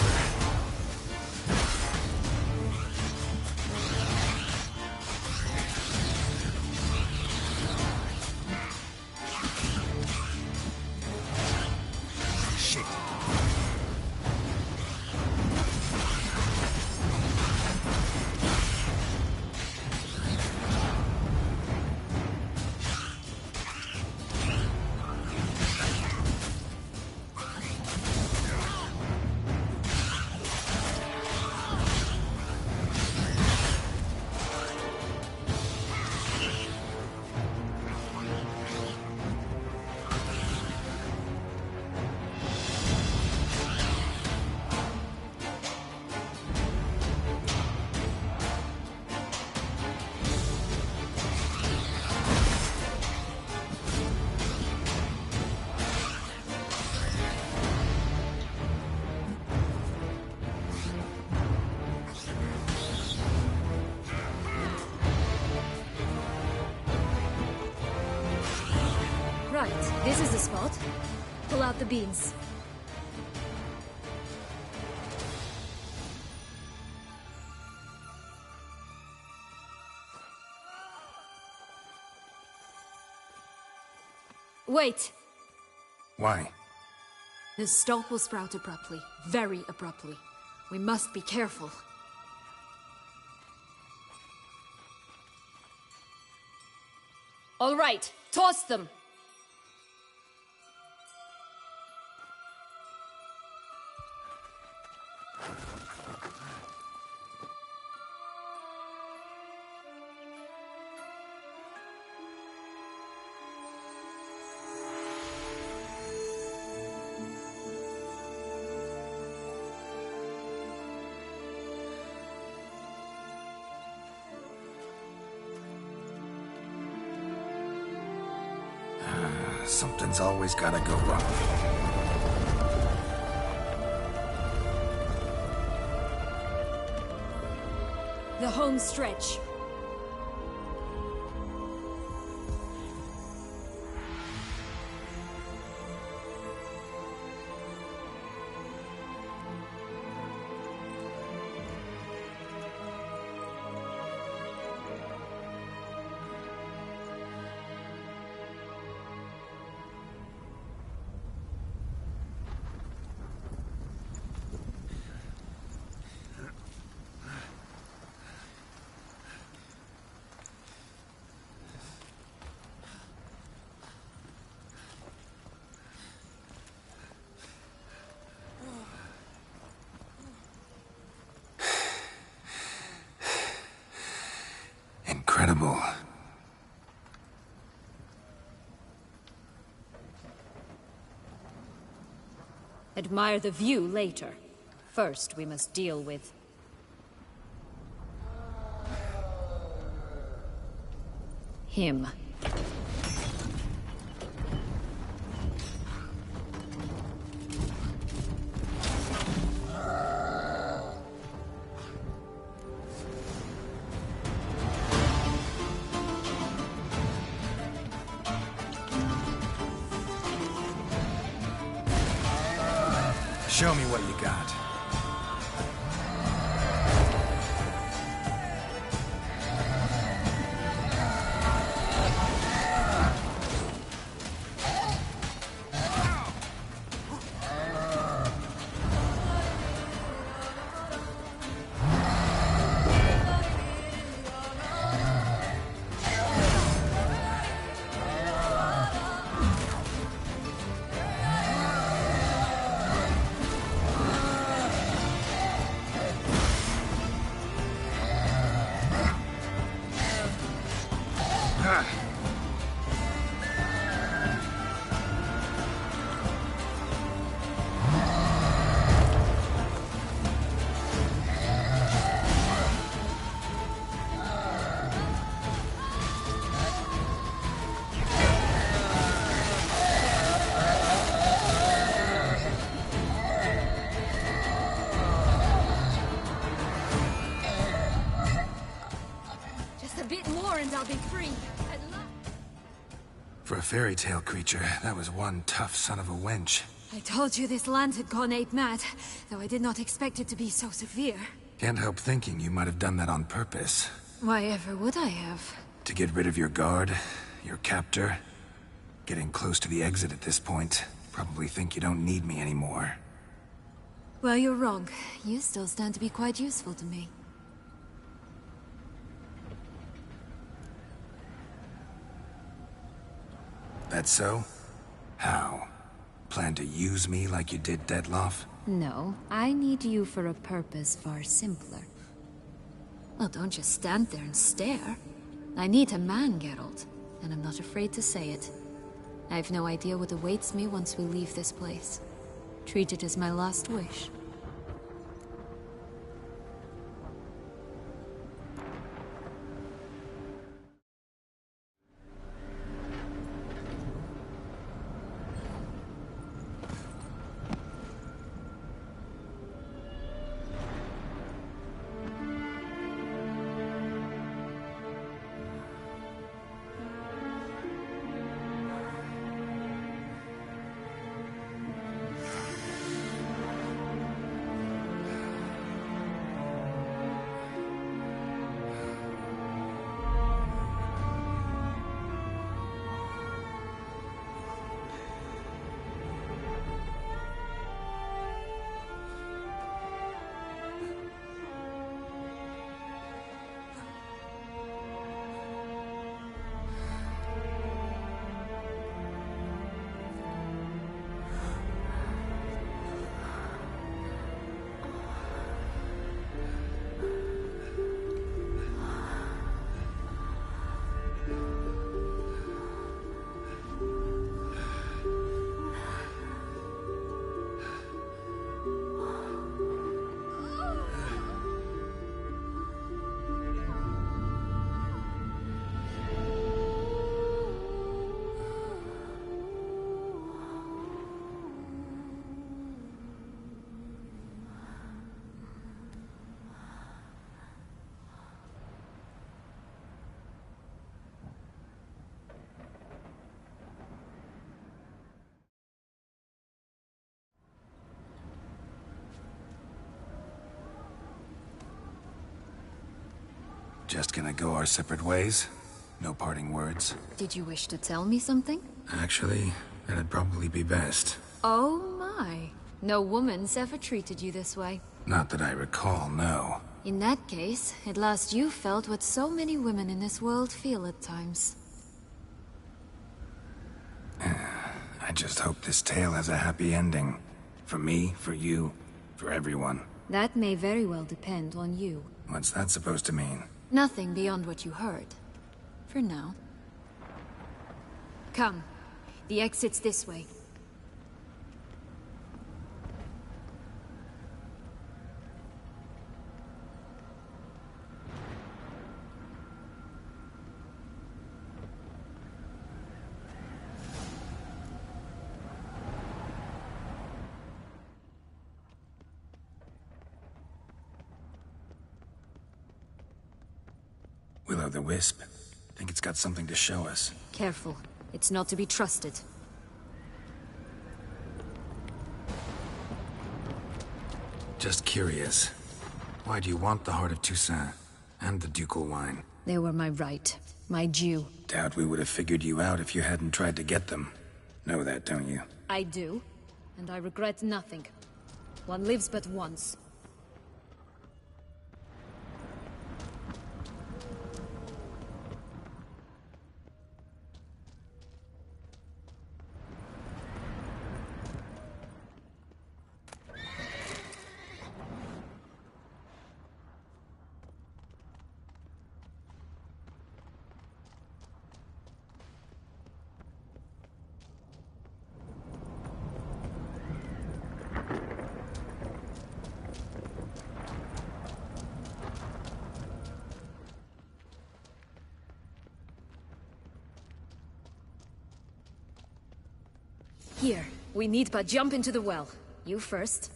Right, this is the spot. Pull out the beans. Wait! Why? The stalk will sprout abruptly. Very abruptly. We must be careful. All right, toss them! Something's always gotta go wrong. The home stretch. Incredible. Admire the view later. First, we must deal with... him. Show me what you got. For a fairy tale creature, that was one tough son of a wench. I told you this land had gone ape mad, though I did not expect it to be so severe. Can't help thinking you might have done that on purpose. Why ever would I have? To get rid of your guard, your captor. Getting close to the exit at this point. Probably think you don't need me anymore. Well, you're wrong. You still stand to be quite useful to me. That so? How? Plan to use me like you did Detloff? No, I need you for a purpose far simpler. Well, don't just stand there and stare. I need a man, Geralt, and I'm not afraid to say it. I have no idea what awaits me once we leave this place. Treat it as my last wish. just gonna go our separate ways? No parting words? Did you wish to tell me something? Actually, that'd probably be best. Oh my. No woman's ever treated you this way. Not that I recall, no. In that case, at last you felt what so many women in this world feel at times. I just hope this tale has a happy ending. For me, for you, for everyone. That may very well depend on you. What's that supposed to mean? Nothing beyond what you heard. For now. Come. The exit's this way. Will-o'-the-wisp. Think it's got something to show us. Careful. It's not to be trusted. Just curious. Why do you want the heart of Toussaint? And the ducal wine? They were my right. My due. Doubt we would have figured you out if you hadn't tried to get them. Know that, don't you? I do. And I regret nothing. One lives but once. Here, we need but jump into the well. You first.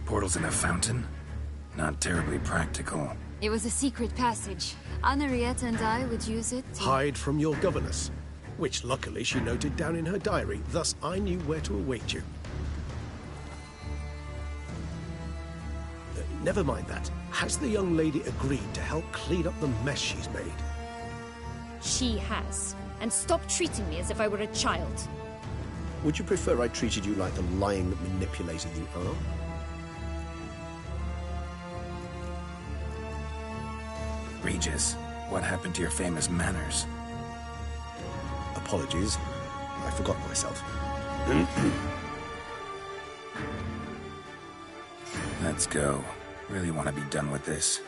Portals in a fountain? Not terribly practical. It was a secret passage. Henriette and I would use it to... Hide from your governess, which luckily she noted down in her diary, thus I knew where to await you. Never mind that. Has the young lady agreed to help clean up the mess she's made? She has. And stop treating me as if I were a child. Would you prefer I treated you like the lying manipulator you are? Regis, what happened to your famous manners? Apologies. I forgot myself. Let's go. Really want to be done with this.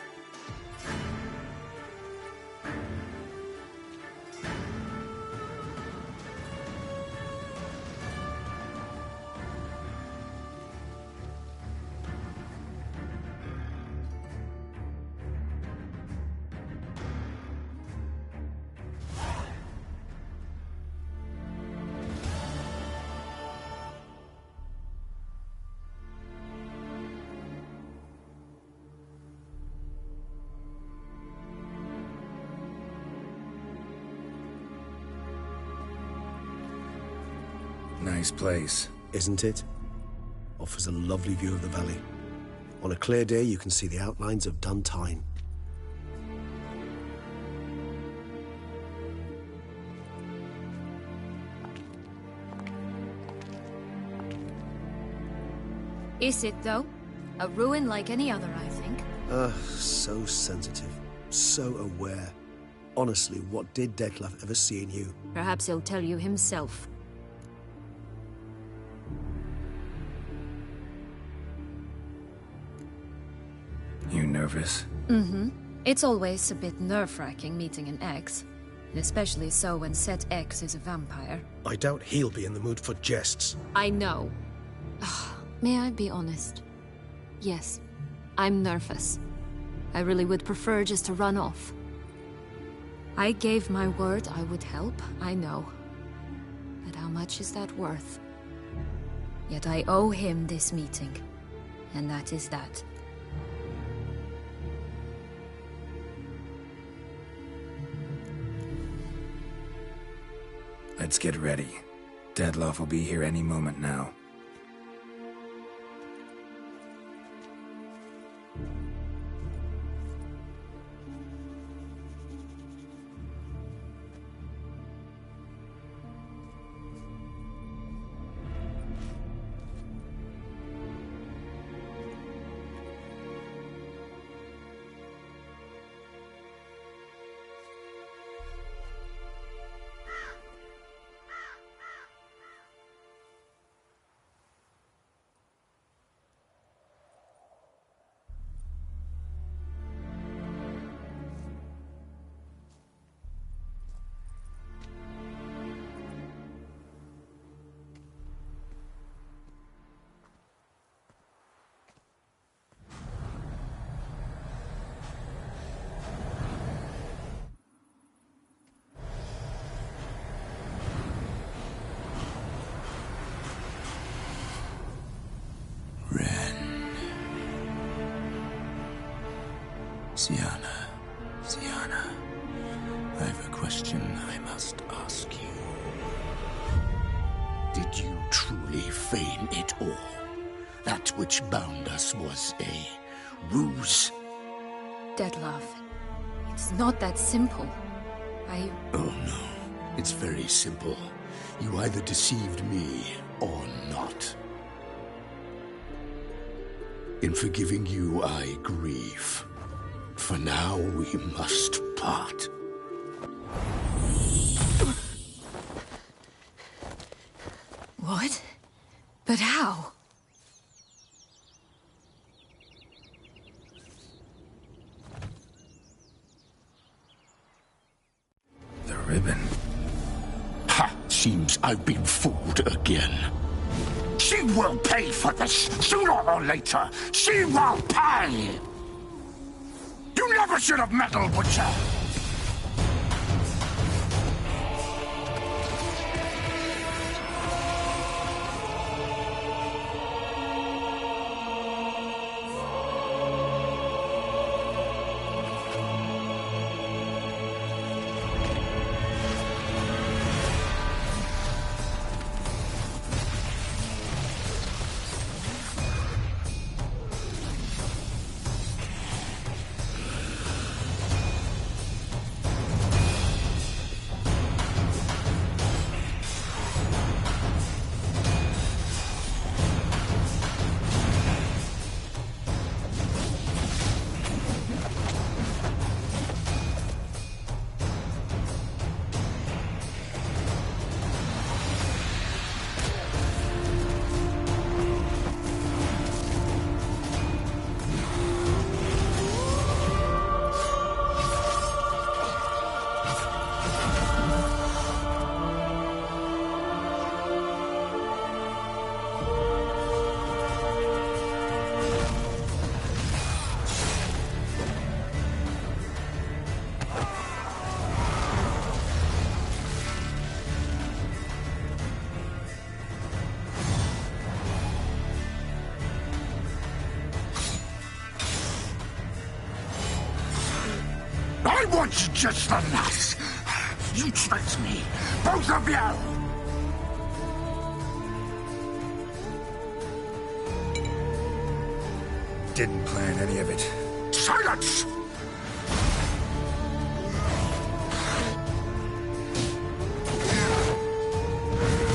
Nice place. Isn't it? Offers a lovely view of the valley. On a clear day, you can see the outlines of Toussaint. Is it, though? A ruin like any other, I think. So sensitive. So aware. Honestly, what did Detlef ever see in you? Perhaps he'll tell you himself. nervous? Mm-hmm. It's always a bit nerve-wracking meeting an ex. Especially so when said ex is a vampire. I doubt he'll be in the mood for jests. I know. May I be honest? Yes, I'm nervous. I really would prefer just to run off. I gave my word I would help, I know. But how much is that worth? Yet I owe him this meeting. And that is that. Let's get ready. Dettlaff will be here any moment now. Sienna, I have a question I must ask you. Did you truly feign it all? That which bound us was a ruse? Dettlaff, it's not that simple. Oh no, it's very simple. You either deceived me or not. In forgiving you, I grieve. For now, we must part. What? But how? The ribbon. Ha! Seems I've been fooled again. She will pay for this, sooner or later. She will pay! You never should have meddled, Butcher! I want you just the last. You tricked me, both of you! Didn't plan any of it. Silence!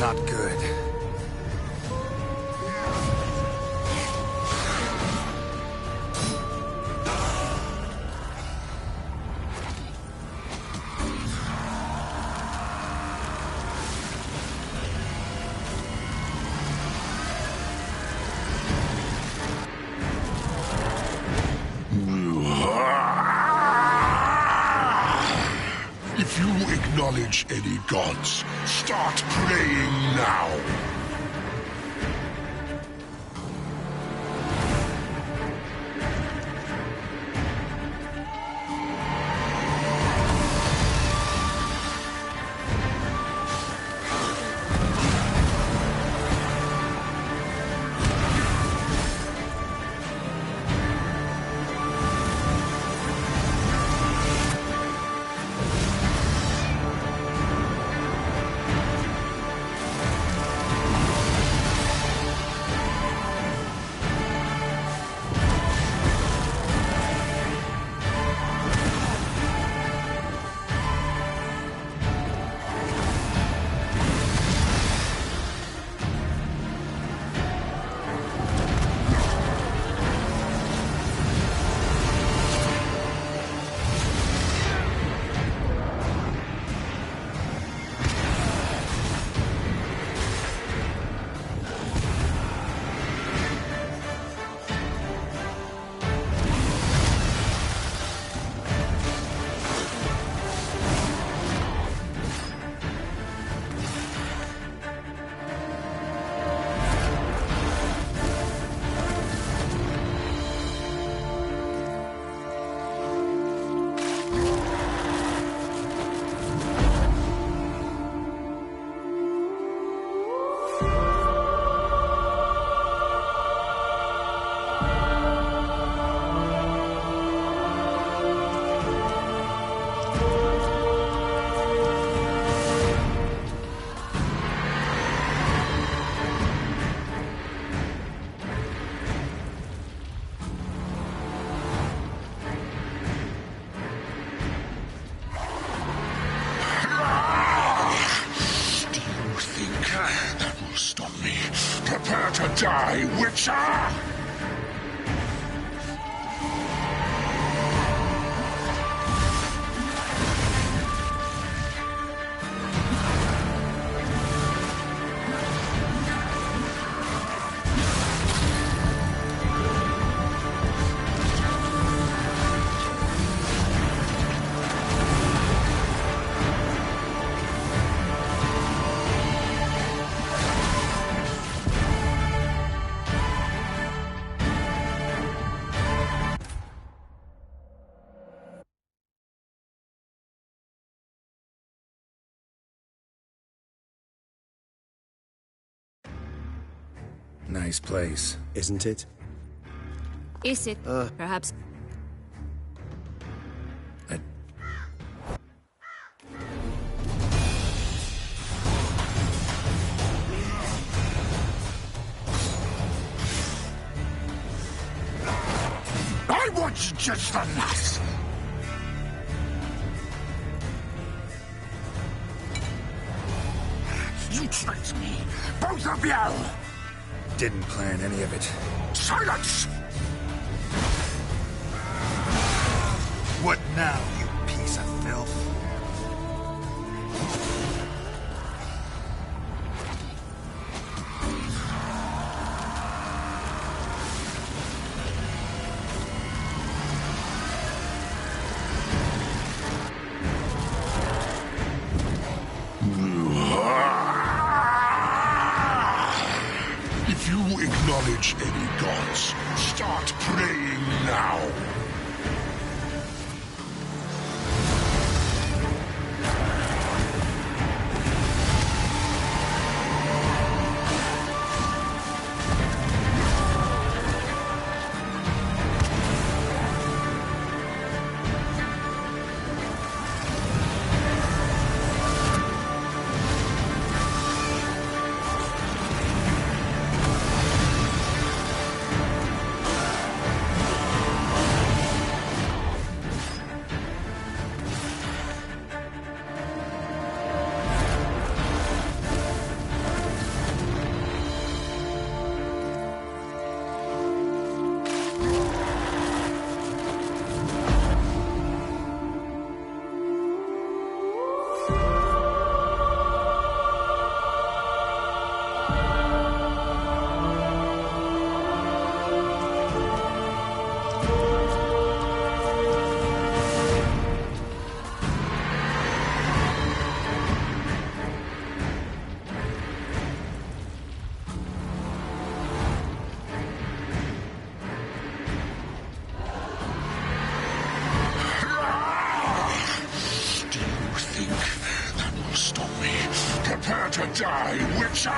Not good. If you acknowledge any gods, start praying now. Prepare to die, Witcher! Nice place. Isn't it? Is it? Perhaps. I want just the last. You tricked me, both of you! Didn't plan any of it. Silence! What now, you piece of filth? If you acknowledge any gods, start praying now. Die, Witcher!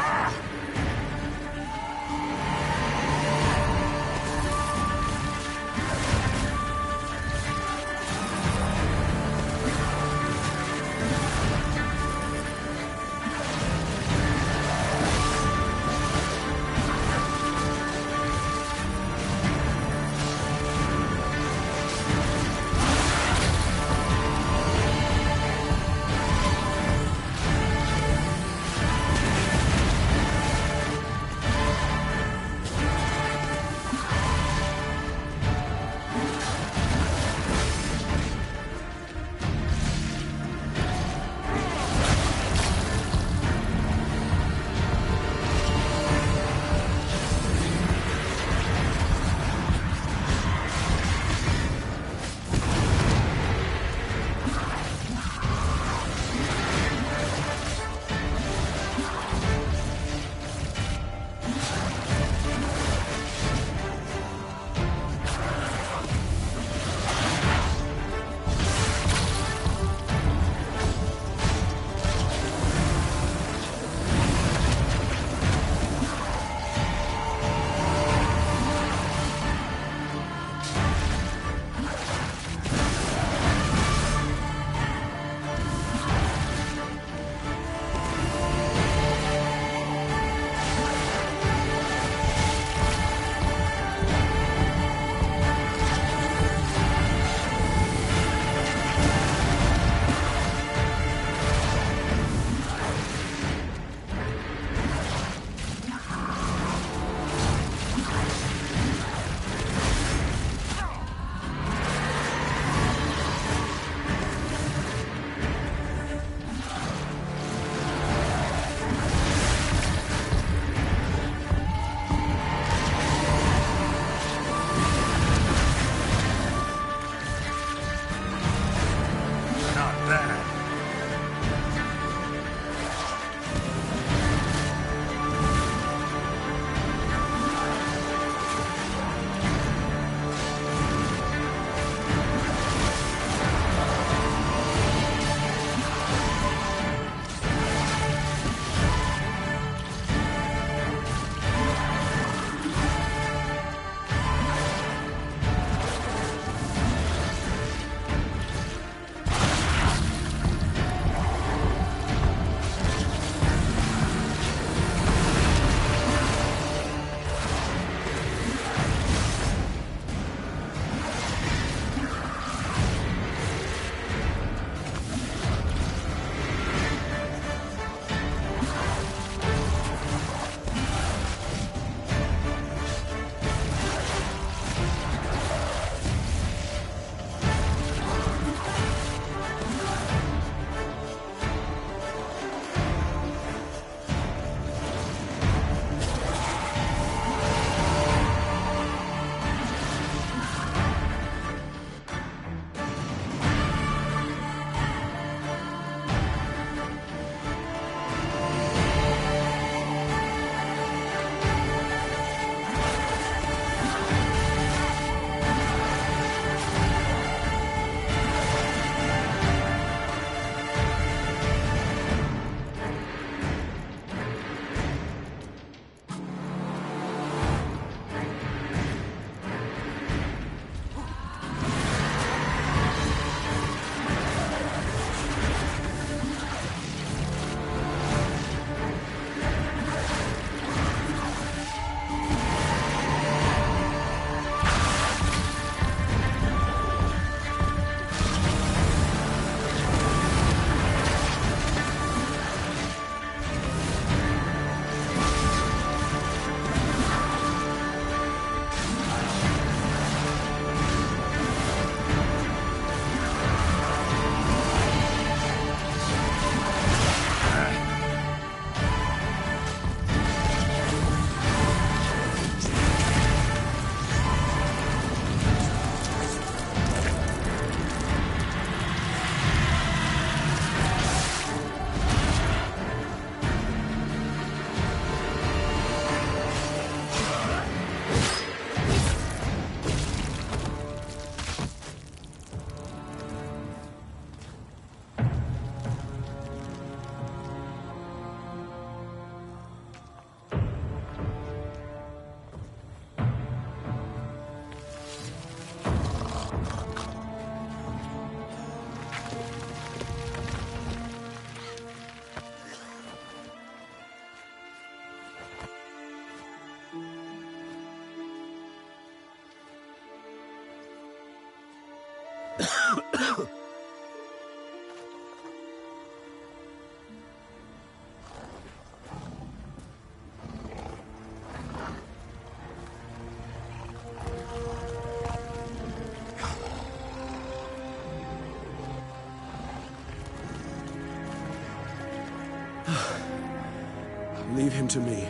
Leave him to me.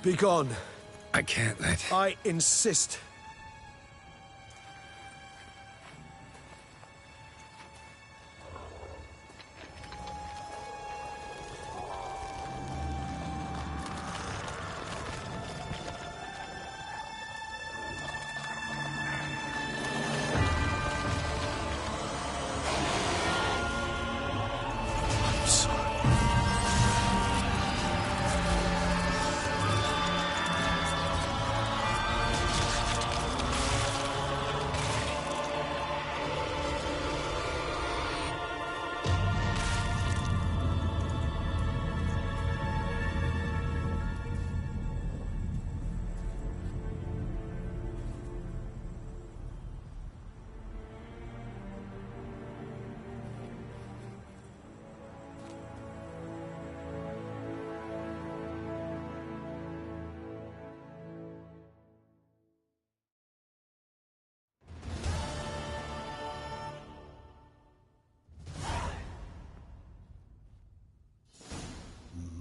Be gone. I can't let... I insist.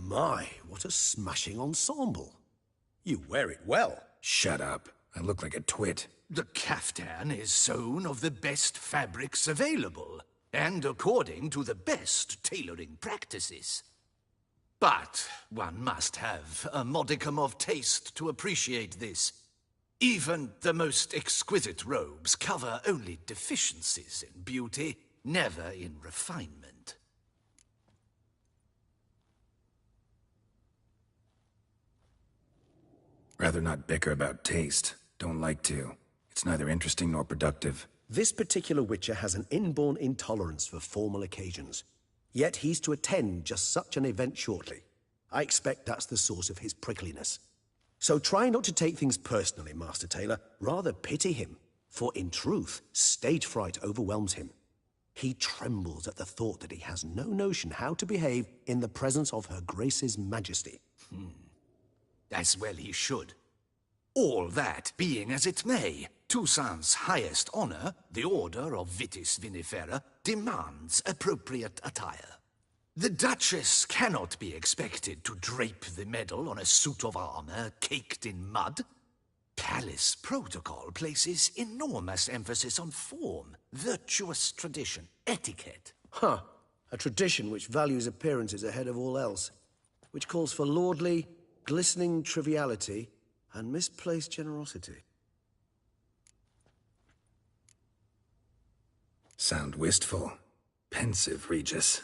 My, what a smashing ensemble. You wear it well. Shut up. I look like a twit. The caftan is sewn of the best fabrics available, and according to the best tailoring practices. But one must have a modicum of taste to appreciate this. Even the most exquisite robes cover only deficiencies in beauty, never in refinement. Rather not bicker about taste. Don't like to. It's neither interesting nor productive. This particular Witcher has an inborn intolerance for formal occasions. Yet he's to attend just such an event shortly. I expect that's the source of his prickliness. So try not to take things personally, Master Tailor. Rather pity him. For in truth, stage fright overwhelms him. He trembles at the thought that he has no notion how to behave in the presence of Her Grace's Majesty. As well he should. All that being as it may, Toussaint's highest honor, the Order of Vitis Vinifera, demands appropriate attire. The Duchess cannot be expected to drape the medal on a suit of armor caked in mud. Palace protocol places enormous emphasis on form, virtuous tradition, etiquette. Huh. A tradition which values appearances ahead of all else. Which calls for lordly, glistening triviality and misplaced generosity. Sound wistful. Pensive, Regis.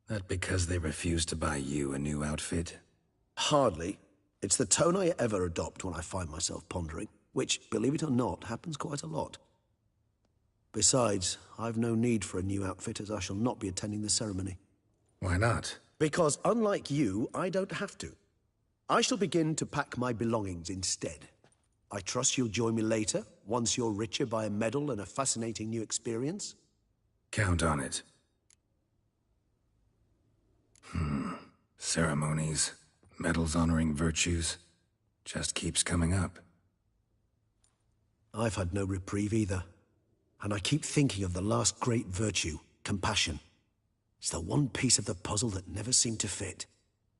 That because they refuse to buy you a new outfit? Hardly. It's the tone I ever adopt when I find myself pondering, which, believe it or not, happens quite a lot. Besides, I've no need for a new outfit as I shall not be attending the ceremony. Why not? Because unlike you, I don't have to. I shall begin to pack my belongings instead. I trust you'll join me later, once you're richer by a medal and a fascinating new experience? Count on it. Ceremonies, medals honoring virtues, just keeps coming up. I've had no reprieve either. And I keep thinking of the last great virtue, compassion. It's the one piece of the puzzle that never seemed to fit.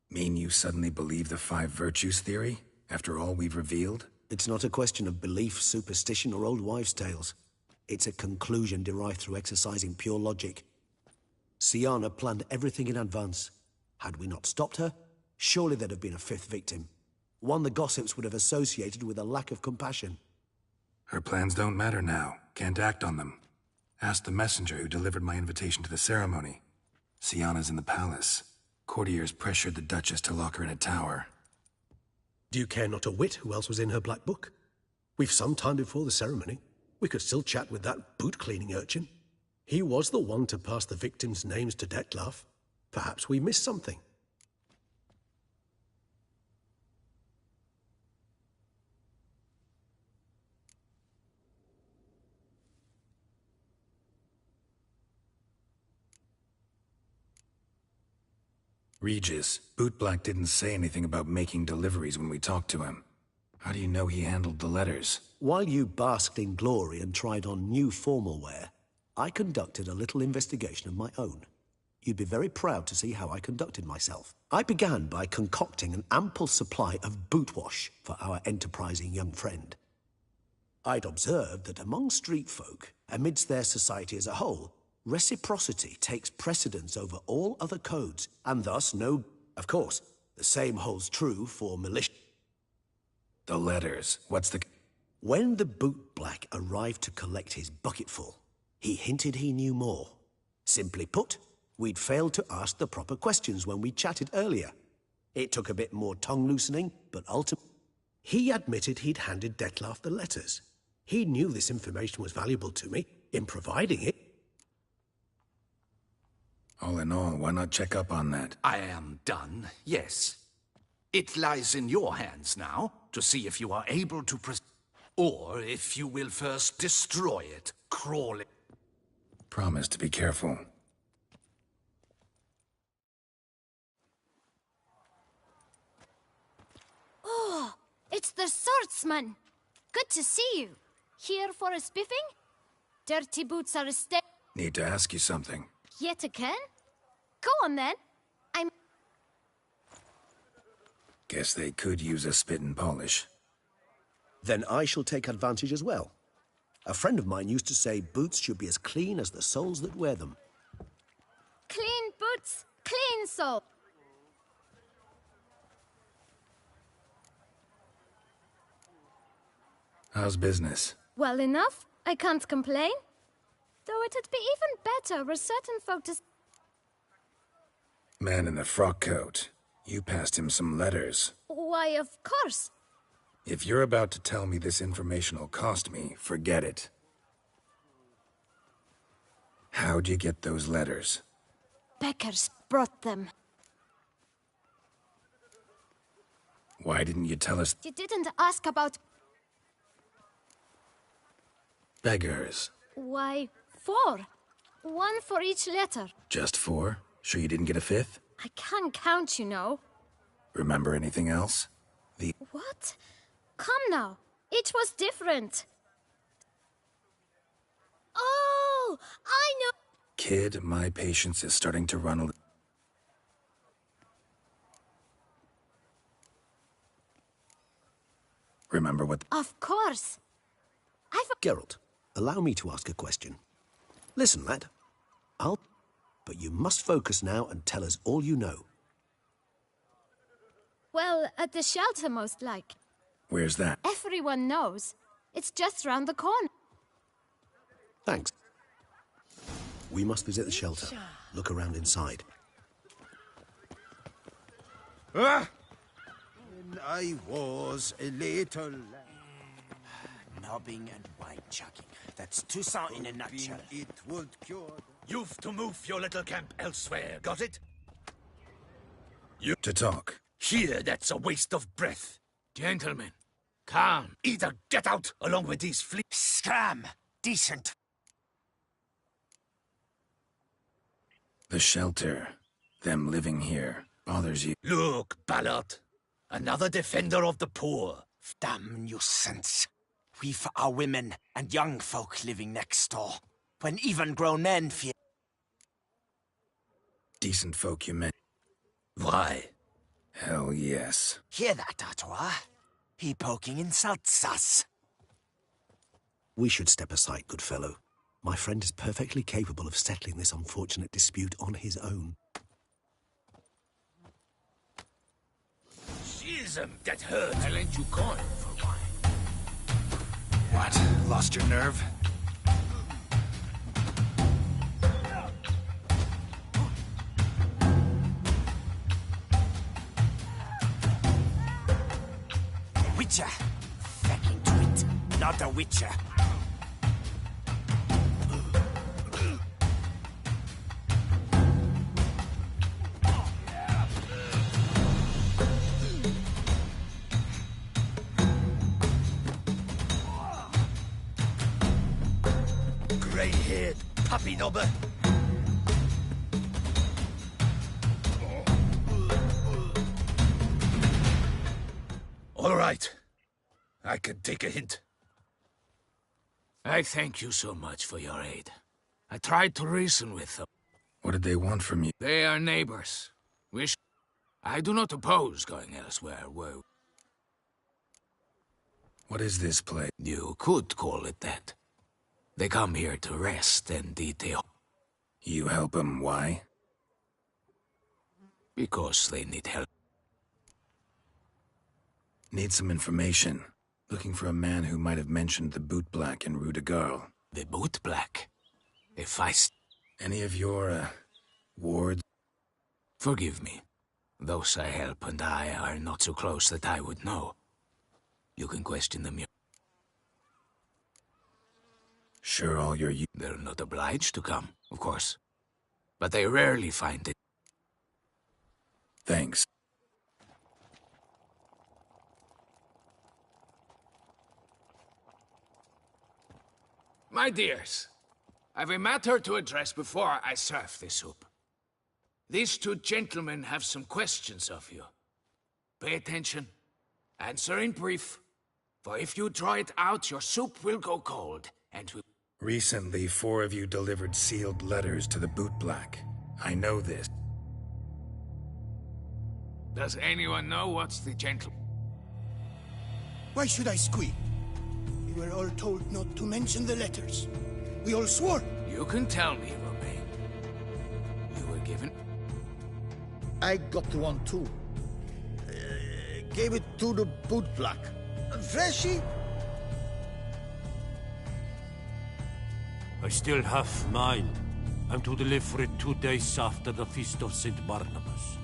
Mean you suddenly believe the 5 virtues theory, after all we've revealed? It's not a question of belief, superstition, or old wives' tales. It's a conclusion derived through exercising pure logic. Syanna planned everything in advance. Had we not stopped her, surely there'd have been a 5th victim. One the gossips would have associated with a lack of compassion. Her plans don't matter now. Can't act on them. Ask the messenger who delivered my invitation to the ceremony. Syanna's in the palace. Courtiers pressured the Duchess to lock her in a tower. Do you care not a whit who else was in her black book? We've some time before the ceremony. We could still chat with that boot-cleaning urchin. He was the one to pass the victims' names to Detlef. Perhaps we missed something. Regis, Bootblack didn't say anything about making deliveries when we talked to him. How do you know he handled the letters? While you basked in glory and tried on new formal wear, I conducted a little investigation of my own. You'd be very proud to see how I conducted myself. I began by concocting an ample supply of boot wash for our enterprising young friend. I'd observed that among street folk, amidst their society as a whole, reciprocity takes precedence over all other codes, and thus no... Of course, the same holds true for militia. The letters. What's the... When the bootblack arrived to collect his bucketful, he hinted he knew more. Simply put, we'd failed to ask the proper questions when we chatted earlier. It took a bit more tongue-loosening, but ultimately... He admitted he'd handed Detlef the letters. He knew this information was valuable to me. In providing it... All in all, why not check up on that? I am done, yes. It lies in your hands now to see if you are able to or if you will first destroy it, crawling. Promise to be careful. Oh, it's the swordsman. Good to see you. Here for a spiffing? Dirty boots are a step. Need to ask you something. Yet again? Go on then. Guess they could use a spit and polish. Then I shall take advantage as well. A friend of mine used to say boots should be as clean as the soles that wear them. Clean boots, clean sole. How's business? Well enough. I can't complain. Though it'd be even better were certain folk to... Man in the frock coat. You passed him some letters. Why, of course. If you're about to tell me this information will cost me, forget it. How'd you get those letters? Beggars brought them. Why didn't you tell us? You didn't ask about... Beggars. Why, 4. 1 for each letter. Just 4? Sure you didn't get a 5th? I can't count, you know. Remember anything else? What? Come now. Each was different. Oh, I know. Kid, my patience is starting to run a little. Remember what... Of course. Geralt, allow me to ask a question. Listen, lad. But you must focus now and tell us all you know. Well, at the shelter, most like. Where's that? Everyone knows. It's just round the corner. Thanks. We must visit the shelter. Look around inside. Ah! When I was a little... Mobbing and wine-chucking. That's Toussaint in a nutshell. It would cure... You've to move your little camp elsewhere, got it? You to talk. Here, that's a waste of breath. Gentlemen, calm. Either get out along with these Scram! Decent. The shelter. Them living here. Bothers you. Look, Ballard. Another defender of the poor. Damn nuisance. We've our women and young folk living next door. When even grown men fear... Decent folk, you meant. Why? Hell yes. Hear that, Artois? He poking insults us. We should step aside, good fellow. My friend is perfectly capable of settling this unfortunate dispute on his own. Schism, that hurt. I lent you coin for wine. What? Lost your nerve? Witcher. Fucking twit. Not a witcher. Grey-haired puppy knobber. All right. I can take a hint. I thank you so much for your aid. I tried to reason with them. What did they want from you? They are neighbors. I do not oppose going elsewhere. What is this place? You could call it that. They come here to rest and detail. You help them, why? Because they need help. Need some information. Looking for a man who might have mentioned the Boot Black in Rue de Garl. The Boot Black? If Any of your, wards? Forgive me. Those I help and I are not so close that I would know. You can question them. Sure all your... They're not obliged to come, of course. But they rarely find it. Thanks. My dears, I've a matter to address before I serve the soup. These two gentlemen have some questions of you. Pay attention. Answer in brief. For if you draw it out, your soup will go cold, and will... Recently, 4 of you delivered sealed letters to the Boot Black. I know this. Does anyone know what's the gentleman? Why should I squeal? We were all told not to mention the letters. We all swore. You can tell me, Romain. You were given... I got one too. Gave it to the Boot Black. Freshy? I still have mine. I'm to deliver it 2 days after the Feast of St. Barnabas.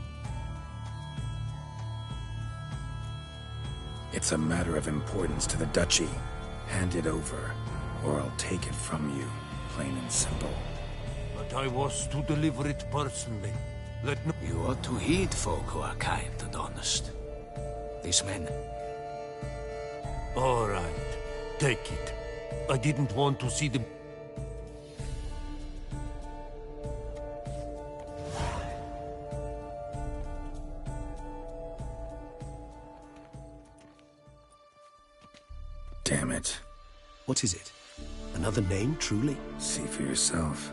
It's a matter of importance to the Duchy. Hand it over, or I'll take it from you, plain and simple. But I was to deliver it personally. You ought to heed folk who are kind and honest. These men... All right, take it. I didn't want to see them... Damn it. What is it? Another name, truly? See for yourself.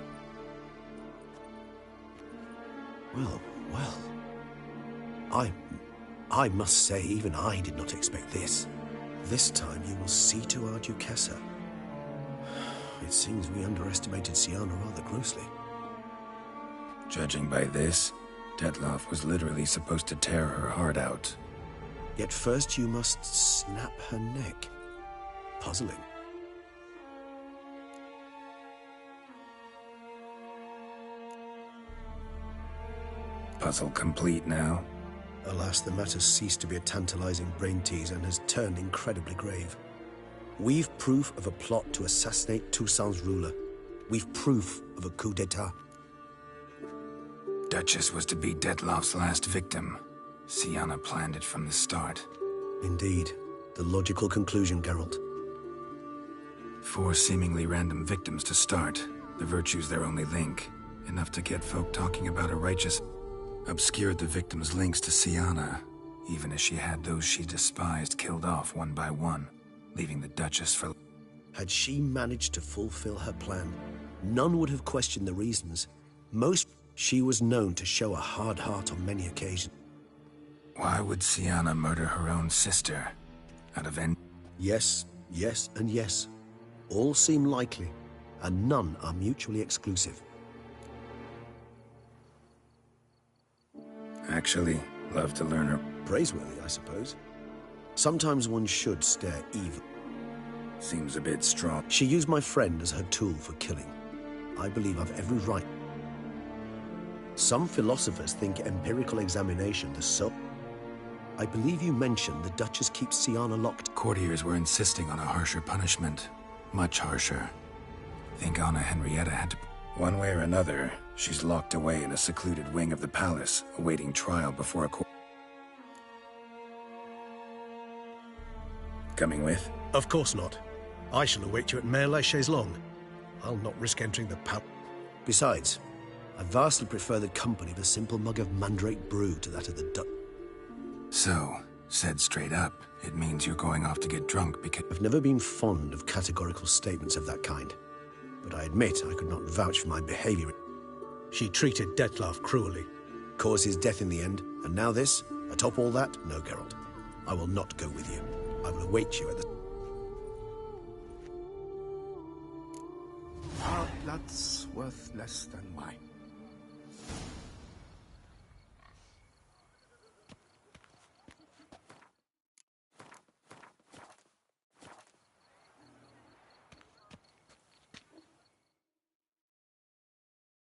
Well. I must say, even I did not expect this. This time you will see to our Duchessa. It seems we underestimated Syanna rather grossly. Judging by this, Detloff was literally supposed to tear her heart out. Yet first you must snap her neck. Puzzling. Puzzle complete now? Alas, the matter's ceased to be a tantalizing brain tease and has turned incredibly grave. We've proof of a plot to assassinate Toussaint's ruler. We've proof of a coup d'etat. Duchess was to be Detloff's last victim. Syanna planned it from the start. Indeed. The logical conclusion, Geralt. 4 seemingly random victims to start. The virtue's their only link. Enough to get folk talking about a righteous... Obscured the victims' links to Syanna, even as she had those she despised killed off one by one, leaving the Duchess for... Had she managed to fulfill her plan, none would have questioned the reasons. She was known to show a hard heart on many occasions. Why would Syanna murder her own sister? Out of any... Yes, and yes. All seem likely, and none are mutually exclusive. Actually, love to learn her. Praiseworthy, I suppose. Sometimes one should stare evil. Seems a bit strong. She used my friend as her tool for killing. I believe I've every right. Some philosophers think empirical examination the soul. I believe you mentioned the Duchess keeps Syanna locked. Courtiers were insisting on a harsher punishment. Much harsher. Think Anna Henrietta had to... One way or another, she's locked away in a secluded wing of the palace, awaiting trial before a court. Coming with? Of course not. I shall await you at Mare la Chaise-Longue. I'll not risk entering the palace. Besides, I vastly prefer the company of a simple mug of mandrake brew to that of the Dutch. So, said straight up, It means you're going off to get drunk because... I've never been fond of categorical statements of that kind, but I admit I could not vouch for my behavior. She treated Dettlaff cruelly, caused his death in the end, and now this? Atop all that? No, Geralt. I will not go with you. I will await you at the... Our blood's worth less than wine.